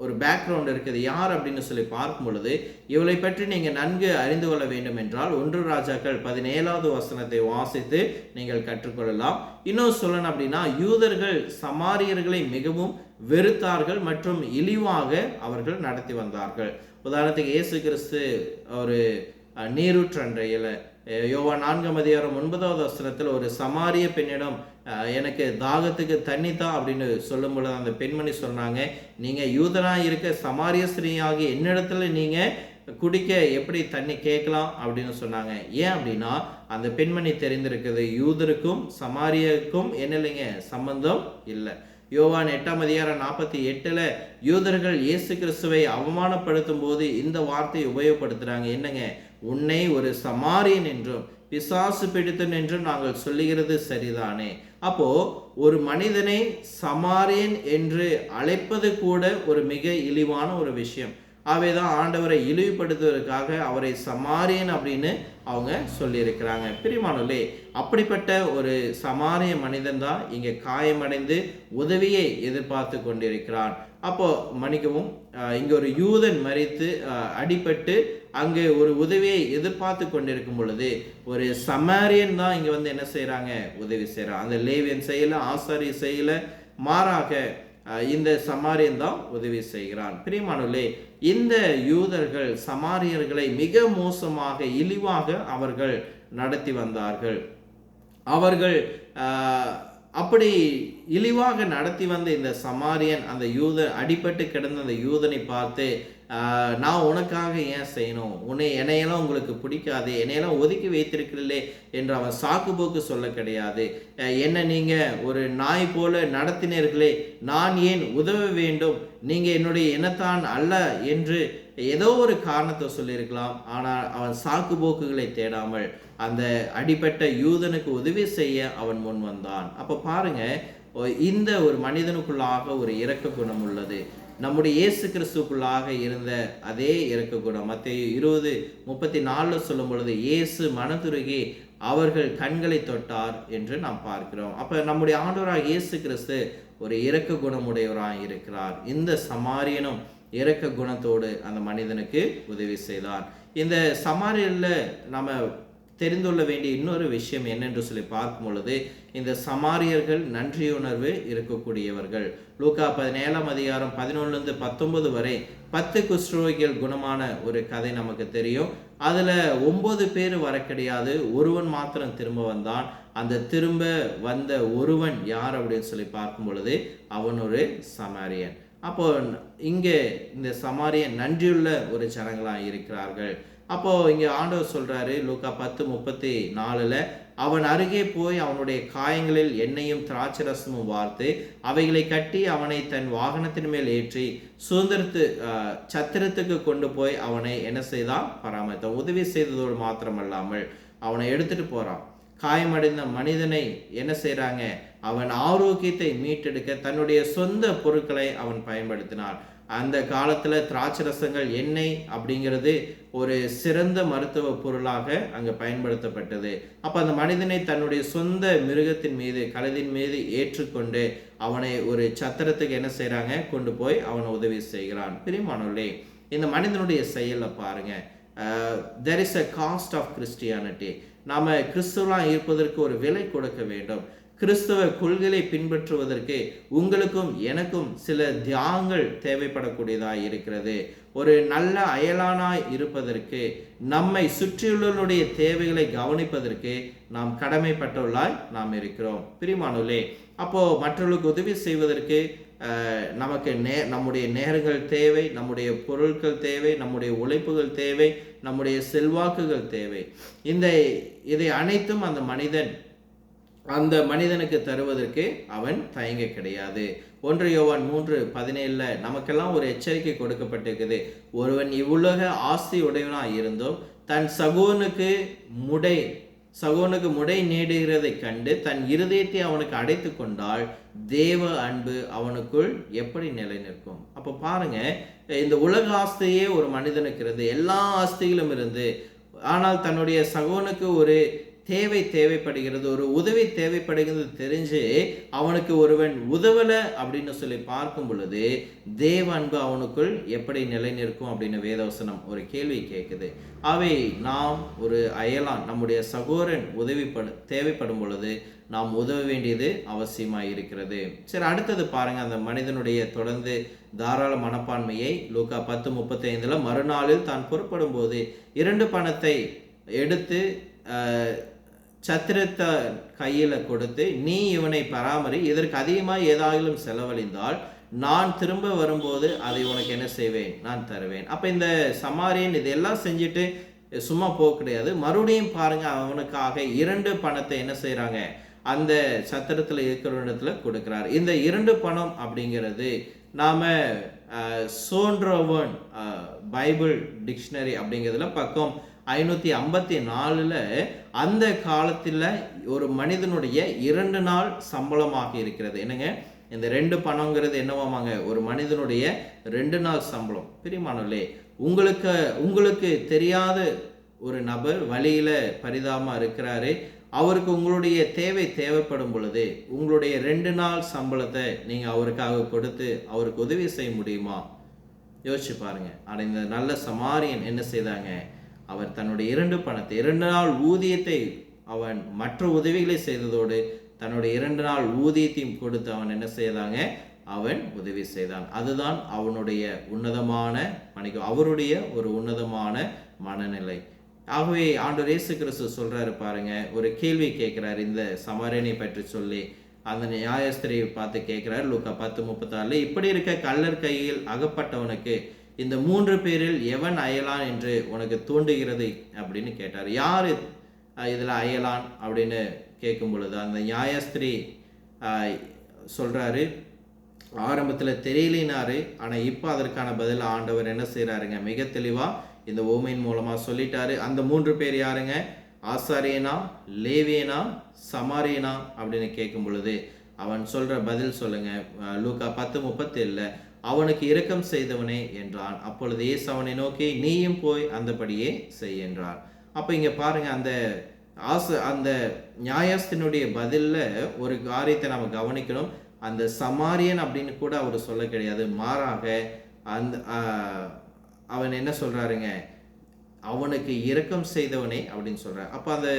ஒரு பேக்ரவுண்ட் இருக்குது. யார் அப்படின்னு சொல்லி பார்க்கும் பொழுது, இவளை பற்றி நீங்கள் நன்கு அறிந்து கொள்ள வேண்டும் என்றால் 1 ராஜாக்கள் 17வது வசனத்தை வாசித்து நீங்கள் கற்றுக்கொள்ளலாம். இன்னும் சொல்லணும் அப்படின்னா, யூதர்கள் சமாரியர்களை மிகவும் வெறுத்தார்கள் மற்றும் இழிவாக அவர்கள் நடத்தி வந்தார்கள். உதாரணத்துக்கு இயேசு கிறிஸ்து ஒரு நீரூற்றன்றையில் யோவான் 4:9 வசனத்தில் ஒரு சமாரிய பெண்ணிடம் எனக்கு தாகத்துக்கு தண்ணி தான் அப்படின்னு சொல்லும் பொழுது அந்த பெண்மணி சொன்னாங்க, நீங்கள் யூதனாக இருக்க சமாரிய ஸ்திரீயாகி என்னிடத்துல நீங்கள் குடிக்க எப்படி தண்ணி கேட்கலாம் அப்படின்னு சொன்னாங்க. ஏன் அப்படின்னா அந்த பெண்மணி தெரிந்திருக்குது, யூதருக்கும் சமாரியருக்கும் என்ன இல்லைங்க, சம்பந்தம் இல்லை. யோவான் 8:48 யூதர்கள் இயேசு கிறிஸ்துவை அவமானப்படுத்தும் போது இந்த வார்த்தையை உபயோகப்படுத்துறாங்க. என்னங்க, உன்னை ஒரு சமாரியன் என்றும் பிசாசு பிடித்தன் என்றும் நாங்கள் சொல்லுகிறது சரிதானே? அப்போ ஒரு மனிதனை சமாரியன் என்று அழைப்பது கூட ஒரு மிக இழிவான ஒரு விஷயம். அவைதான் ஆண்டவரை இழிவுபடுத்துவதற்காக அவரை சமாரியன் அப்படின்னு அவங்க சொல்லியிருக்கிறாங்க. பிரியமானவர்களே, அப்படிப்பட்ட ஒரு சமாரிய மனிதன் தான் இங்கே காயமடைந்து உதவியை எதிர்பார்த்து கொண்டிருக்கிறான். அப்போ மன்னிக்கவும், இங்கே ஒரு யூதன் மரித்து அடிபட்டு அங்கே ஒரு உதவியை எதிர்பார்த்து கொண்டிருக்கும் பொழுது ஒரு சமாரியன் தான் இங்கே வந்து என்ன செய்கிறாங்க, உதவி செய்கிறான். அந்த லேவியன் செய்யல, ஆசாரி செய்யல, மாறாக இந்த சமாரியன் தான் உதவி செய்கிறான். பிரியமானவர்களே, இந்த யூதர்கள் சமாரியர்களை மிக மோசமாக இழிவாக அவர்கள் நடத்தி வந்தார்கள். அவர்கள் அப்படி இழிவாக நடத்தி வந்த இந்த சமாரியன் அந்த அடிபட்டு கிடந்த அந்த யூதனை பார்த்து, நான் உனக்காக ஏன் செய்யணும், என்னையெல்லாம் உங்களுக்கு பிடிக்காது, என்னையெல்லாம் ஒதுக்கி வைத்திருக்கிறீர்களே என்று அவன் சாக்கு போக்கு சொல்ல கிடையாது. என்ன நீங்கள் ஒரு நாய் போல நடத்தினீர்களே, நான் ஏன் உதவ வேண்டும், நீங்கள் என்னுடைய இனத்தான் அல்ல என்று ஏதோ ஒரு காரணத்தை சொல்லியிருக்கலாம். ஆனால் அவன் சாக்கு போக்குகளை தேடாமல் அந்த அடிப்பட்ட யூதனுக்கு உதவி செய்ய அவன் முன் வந்தான். அப்போ பாருங்க, இந்த ஒரு மனிதனுக்குள்ளாக ஒரு இரக்க குணம் உள்ளது. நம்முடைய இயேசு கிறிஸ்துக்குள்ளாக இருந்த அதே இரக்க குணம் மத்தேயு 20:34 சொல்லும் பொழுது, இயேசு மனதுருகி அவர்கள் கண்களை தொட்டார் என்று நாம் பார்க்கிறோம். அப்ப நம்முடைய ஆண்டவராக இயேசு கிறிஸ்து ஒரு இரக்க குணமுடையவராக இருக்கிறார். இந்த சமாரியனும் இரக்க குணத்தோடு அந்த மனிதனுக்கு உதவி செய்தார். இந்த சமாரியல்ல நம்ம தெரிந்து கொள்ள வேண்டிய இன்னொரு விஷயம் என்னென்று சொல்லி பார்க்கும் பொழுது, இந்த சமாரியர்கள் நன்றியுணர்வு இருக்கக்கூடியவர்கள். லூக்கா 17:11-19 வரை 10 குஷ்டரோகிகள் குணமான ஒரு கதை நமக்கு தெரியும். அதுல 9 பேர் வர கிடையாது, ஒருவன் மாத்திரம் திரும்ப வந்தான். அந்த திரும்ப வந்த ஒருவன் யார் அப்படின்னு சொல்லி பார்க்கும் பொழுது அவன் ஒரு சமாரியன். அப்போ இங்கே இந்த சமாரியன் நன்றியுள்ள ஒரு ஜனங்களாக இருக்கிறார்கள். அப்போ இங்கே ஆண்டவர் சொல்றாரு லூக்கா 10:34, அவன் அருகே போய் அவனுடைய காயங்களில் எண்ணெயும் திராட்சரசமும் வார்த்து அவைகளை கட்டி அவனை தன் வாகனத்தின் மேல் ஏற்றி சத்திரத்துக்கு கொண்டு போய் அவனை என்ன செய்தான், பராமரித்தான். உதவி செய்ததோடு மாத்திரமல்லாமல் அவனை எடுத்துட்டு போறான். காயமடைந்த மனிதனை என்ன செய்கிறாங்க, அவன் ஆரோக்கியத்தை மீட்டெடுக்க தன்னுடைய சொந்த பொருட்களை அவன் பயன்படுத்தினான். அந்த காலத்தில் திராட்சை ரசங்கள், எண்ணெய் அப்படிங்கிறது ஒரு சிறந்த மருத்துவ பொருளாக அங்கே பயன்படுத்தப்பட்டது. அப்போ அந்த மனிதனை தன்னுடைய சொந்த மிருகத்தின் மீது, கழுதின் மீது ஏற்றுக்கொண்டு அவனை ஒரு சத்திரத்துக்கு என்ன செய்கிறாங்க, கொண்டு போய் அவனை உதவி செய்கிறான். பிரியமானவர்களே, இந்த மனிதனுடைய செயலை பாருங்க. there is a cost of Christianity. நாம் கிறிஸ்துவலாம் இருப்பதற்கு ஒரு விலை கொடுக்க வேண்டும். கிறிஸ்தவ கொள்கையை பின்பற்றுவதற்கு உங்களுக்கும் எனக்கும் சில தியாகங்கள் தேவைப்படக்கூடியதாக இருக்கிறது. ஒரு நல்ல அயலானாய் இருப்பதற்கு, நம்மை சுற்றியுள்ளவருடைய தேவைகளை கவனிப்பதற்கு நாம் கடமைப்பட்டுள்ளாய் நாம் இருக்கிறோம். பிரியமானவர்களே, அப்போ மற்றவர்களுக்கு உதவி செய்வதற்கு நமக்கு நம்முடைய நேரங்கள் தேவை, நம்முடைய பொருட்கள் தேவை, நம்முடைய உழைப்புகள் தேவை, நம்முடைய செல்வாக்குகள் தேவை. இதை அனைத்தும் அந்த மனிதனுக்கு தருவதற்கு அவன் தயங்க கிடையாது. 1 யோவான் 3:17 நமக்கெல்லாம் ஒரு எச்சரிக்கை கொடுக்கப்பட்டிருக்குது. ஒருவன் இவ்வுலக ஆஸ்தி உடையவனாய் இருந்தும் தன் சகோனுக்கு முடை நீடுகிறதை கண்டு தன் இருதயத்தை அவனுக்கு அடைத்து கொண்டால் தேவ அன்பு அவனுக்குள் எப்படி நிலை நிற்கும்? அப்போ பாருங்க, இந்த உலக ஆஸ்தியே ஒரு மனிதனுக்கு இருந்து, எல்லா ஆஸ்திகளும் இருந்து, ஆனால் தன்னுடைய சகோனுக்கு ஒரு தேவைப்படுகிறது, ஒரு உதவி தேவைப்படுகிறது தெரிஞ்சு அவனுக்கு ஒருவன் உதவலை அப்படின்னு சொல்லி பார்க்கும் பொழுது தேவ அன்பு அவனுக்குள் எப்படி நிலை நிற்கும் அப்படின்னு வேதவசனம் ஒரு கேள்வி கேட்குது. அவை நாம் ஒரு அயலான், நம்முடைய சகோதரன் தேவைப்படும் பொழுது நாம் உதவ வேண்டியது அவசியமாக இருக்கிறது. சரி, அடுத்தது பாருங்க, அந்த மனிதனுடைய தொடர்ந்து தாராள மனப்பான்மையை. லூக்கா 10:35 மறுநாளில் தான் புறப்படும் போது 2 பணத்தை எடுத்து சத்திரத்தை கையில் கொடுத்து, நீ இவனை பராமரி, இதற்கு அதிகமாக ஏதாகிலும் செலவழிந்தால் நான் திரும்ப வரும்போது அதை உனக்கு என்ன செய்வேன், நான் தருவேன். அப்போ இந்த சமாரியன் இதெல்லாம் செஞ்சுட்டு சும்மா போக கிடையாது. மறுபடியும் பாருங்க, அவனுக்காக 2 பணத்தை என்ன செய்கிறாங்க, அந்த சத்திரத்தில் இருக்கிற இடத்துல கொடுக்குறாரு. இந்த 2 பணம் அப்படிங்கிறது நாம் சோன்ரோவன் பைபிள் டிக்ஷனரி அப்படிங்கிறதுல பக்கம் 554 அந்த காலத்தில் ஒரு மனிதனுடைய 2 நாள் சம்பளமாக இருக்கிறது. என்னங்க, இந்த 2 பணங்கிறது என்னவாமாங்க, ஒரு மனிதனுடைய 2 நாள் சம்பளம். பிரியமானவர்களே, உங்களுக்கு தெரியாத ஒரு நபர் வழியில் பரிதாபமாக இருக்கிறாரு. அவருக்கு உங்களுடைய தேவைப்படும் பொழுது உங்களுடைய 2 நாள் சம்பளத்தை நீங்கள் அவருக்காக கொடுத்து அவருக்கு உதவி செய்ய முடியுமா? யோசிச்சு பாருங்க. ஆனால் இந்த நல்ல சமாரியன் என்ன செய்தாங்க, அவர் தன்னுடைய 2 பணத்தை, 2 நாள் ஊதியத்தை அவன் மற்ற உதவிகளை செய்ததோடு தன்னுடைய 2 நாள் ஊதியத்தையும் கொடுத்து அவன் என்ன செய்தாங்க, அவன் உதவி செய்தான். அதுதான் அவனுடைய உன்னதமான மனிதன், அவருடைய ஒரு உன்னதமான மனநிலை. ஆகவே ஆண்டவர் இயேசு கிறிஸ்து சொல்றாரு பாருங்க, ஒரு கேள்வி கேட்கிறார் இந்த சமாரியனை பற்றி சொல்லி. அந்த நியாயஸ்திரியை பார்த்து கேட்கிறார். லூக்கா 10:36 இப்படி இருக்க கள்ளர் கையில் அகப்பட்டவனுக்கு இந்த 3 பேரில் எவன் அயலான் என்று உனக்கு தோன்றுகிறது அப்படின்னு கேட்டார். யார் இதில் அயலான் அப்படின்னு கேட்கும் பொழுது அந்த நியாயஸ்திரி சொல்கிறாரு, ஆரம்பத்தில் தெரியலினாரு, ஆனால் இப்போ அதற்கான பதில் ஆண்டவர் என்ன செய்கிறாருங்க, மிக தெளிவாக இந்த ஓமையின் மூலமாக சொல்லிட்டாரு. அந்த 3 பேர் யாருங்க, ஆசாரியனா, லேவியனா, சமாரியனா அப்படின்னு கேட்கும் பொழுது அவன் சொல்கிற பதில் சொல்லுங்க. லூக்கா 10:37 அவனுக்கு இரக்கம் செய்தவனே என்றான். அப்பொழுது இயேசு அவனை நோக்கி, நீயும் போய் அந்தபடியே செய் என்றார். அப்போ இங்கே பாருங்க, அந்த நியாயஸ்தனுடைய பதிலில் ஒரு காரியத்தை நம்ம கவனிக்கணும். அந்த சமாரியன் அப்படின்னு கூட அவர் சொல்ல கிடையாது, மாறாக அவன் என்ன சொல்றாருங்க, அவனுக்கு இரக்கம் செய்தவனே அப்படின்னு சொல்றார். அப்போ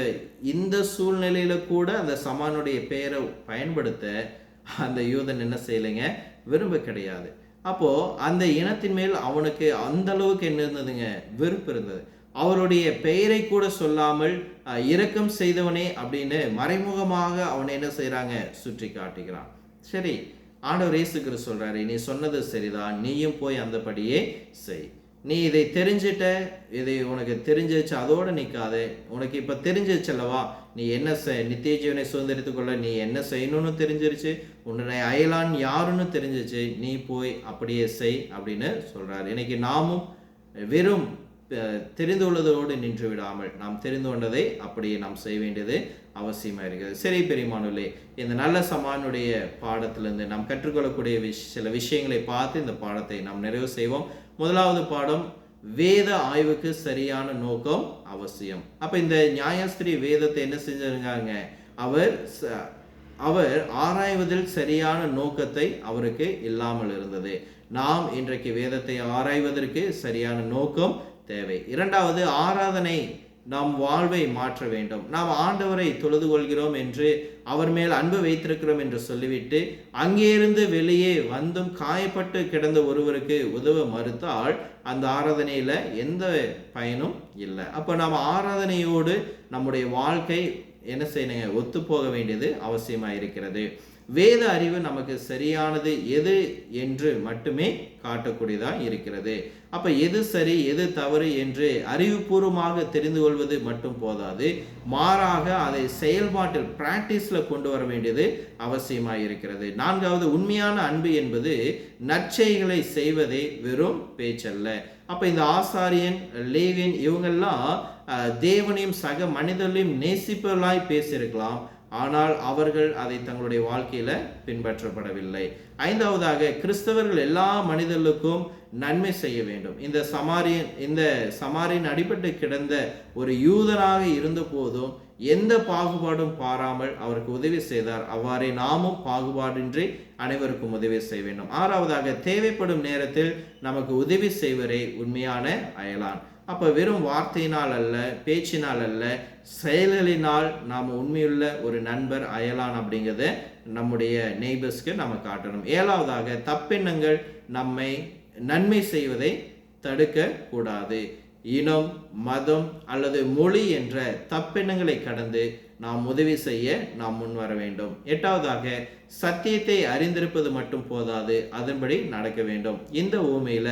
இந்த சூழ்நிலையில கூட அந்த சமானுடைய பெயரை பயன்படுத்த அந்த யூதன் என்ன செய்யலைங்க, விரும்ப கிடையாது. அப்போ அந்த இனத்தின் மேல் அவனுக்கு அந்த அளவுக்கு என்ன இருந்ததுங்க, வெறுப்பு இருந்தது. அவருடைய பெயரை கூட சொல்லாமல் இரக்கம் செய்தவனே அப்படின்னு மறைமுகமாக அவனை என்ன செய்யறாங்க, சுற்றி காட்டுகிறான். சரி, ஆண்டவர் இயேசு கிறிஸ்து சொல்றாரு, நீ சொன்னது சரிதான், நீயும் போய் அந்தபடியே செய். நீ இதை தெரிஞ்சிட்ட, இதை உனக்கு தெரிஞ்சிச்சு, அதோடு நிற்காதே. உனக்கு இப்போ தெரிஞ்சிச்சல்லவா, நீ என்ன நித்திய ஜீவனை சுதந்திரித்துக் கொள்ள நீ என்ன செய்யணும்னு தெரிஞ்சிருச்சு, உன்னுடைய அயலான் யாருன்னு தெரிஞ்சிச்சு, நீ போய் அப்படியே செய் அப்படின்னு சொல்றாரு. இன்னைக்கு நாமும் வெறும் தெரிந்து கொள்வதோடு நின்று விடாமல் நாம் தெரிந்து கொண்டதை அப்படியே நாம் செய்ய வேண்டியது அவசியமாக இருக்கிறது. சரி பெரியமானவர்களே, இந்த நல்ல சமானுடைய பாடத்திலிருந்து நாம் கற்றுக்கொள்ளக்கூடிய சில விஷயங்களை பார்த்து இந்த பாடத்தை நாம் நிறைவு செய்வோம். முதலாவது பாடம், வேத ஆய்வுக்கு சரியான நோக்கம் அவசியம். அப்ப இந்த நியாயாஸ்திரி வேதத்தை என்ன செஞ்சிருக்காங்க, அவர் ஆராய்வதில் சரியான நோக்கத்தை அவருக்கு இல்லாமல் இருந்தது. நாம் இன்றைக்கு வேதத்தை ஆராய்வதற்கு சரியான நோக்கம் தேவை. இரண்டாவது, ஆராதனை நாம் வாழ்வை மாற்ற வேண்டும். நாம் ஆண்டவரை தொழுது கொள்கிறோம் என்று, அவர் மேல் அன்பு வைத்திருக்கிறோம் என்று சொல்லிவிட்டு அங்கேயிருந்து வெளியே வந்தும் காயப்பட்டு கிடந்த ஒருவருக்கு உதவ மறுத்தால் அந்த ஆராதனையில எந்த பயனும் இல்லை. அப்ப நாம் ஆராதனையோடு நம்முடைய வாழ்க்கை என்ன செய்யணுங்க, ஒத்து போக வேண்டியது அவசியமாக இருக்கிறது. வேத அறிவு நமக்கு சரியானது எது என்று மட்டுமே காட்டக்கூடியதாக இருக்கிறது. அப்ப எது சரி எது தவறு என்று அறிவுபூர்வமாக தெரிந்து கொள்வது மட்டும் போதாது, மாறாக அதை செயல்பாட்டில் பிராக்டிஸ்ல கொண்டு வர வேண்டியது அவசியமாக இருக்கிறது. நான்காவது, உண்மையான அன்பு என்பது நற்செய்களை செய்வதே வெறும் பேச்சல்ல. அப்ப இந்த ஆசாரியன், லேவியன் இவங்கெல்லாம் தேவனையும் சக மனிதர்களையும் நேசிப்பவர்களாய் பேசியிருக்கலாம், ஆனால் அவர்கள் அதை தங்களுடைய வாழ்க்கையில பின்பற்றப்படவில்லை. ஐந்தாவதாக, கிறிஸ்தவர்கள் எல்லா மனிதர்களுக்கும் நன்மை செய்ய வேண்டும். இந்த சமாரியன் அடிபட்டு கிடந்த ஒரு யூதனாக இருந்த போதும் எந்த பாகுபாடும் பாராமல் அவருக்கு உதவி செய்தார். அவ்வாறே நாமும் பாகுபாடின்றி அனைவருக்கும் உதவி செய்ய வேண்டும். ஆறாவதாக, தேவைப்படும் நேரத்தில் நமக்கு உதவி செய்வரே உண்மையான அயலான். அப்ப வெறும் வார்த்தையினால் அல்ல, பேச்சினால் அல்ல, செயல்களினால் நாம் உண்மையுள்ள ஒரு நண்பர், அயலான் அப்படிங்கிறத நம்முடைய நெய்பர்ஸ்க்கு நம்ம காட்டணும். ஏழாவதாக, தப்பெண்ணங்கள் நம்மை நன்மை செய்வதை தடுக்க கூடாது. இனம், மதம் அல்லது மொழி என்ற தப்பெண்ணங்களை கடந்து நாம் உதவி செய்ய நாம் முன் வர வேண்டும். எட்டாவதாக, சத்தியத்தை அறிந்திருப்பது மட்டும் போதாது, அதன்படி நடக்க வேண்டும். இந்த ஊமையில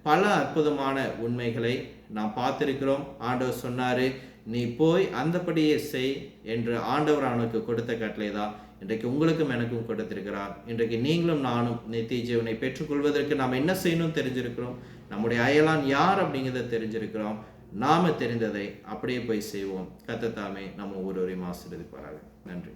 பல அற்புதமான உண்மைகளை நாம் பார்த்திருக்கிறோம். ஆண்டவர் சொன்னாரு, நீ போய் அந்தபடியே செய் என்று ஆண்டவர் அவனுக்கு கொடுத்த கட்டளை தான் இன்றைக்கு உங்களுக்கும் எனக்கும் கொடுத்திருக்கிறார். இன்றைக்கு நீங்களும் நானும் நித்திய ஜீவனை பெற்றுக்கொள்வதற்கு நாம் என்ன செய்யணும் தெரிஞ்சிருக்கிறோம். நம்முடைய அயலான் யார் அப்படிங்கிறத தெரிஞ்சிருக்கிறோம். நாம தெரிந்ததை அப்படியே போய் செய்வோம். கர்த்தர் தாமே நம்ம ஒவ்வொருவரையும் ஆசீர்வதிப்பாராக. நன்றி.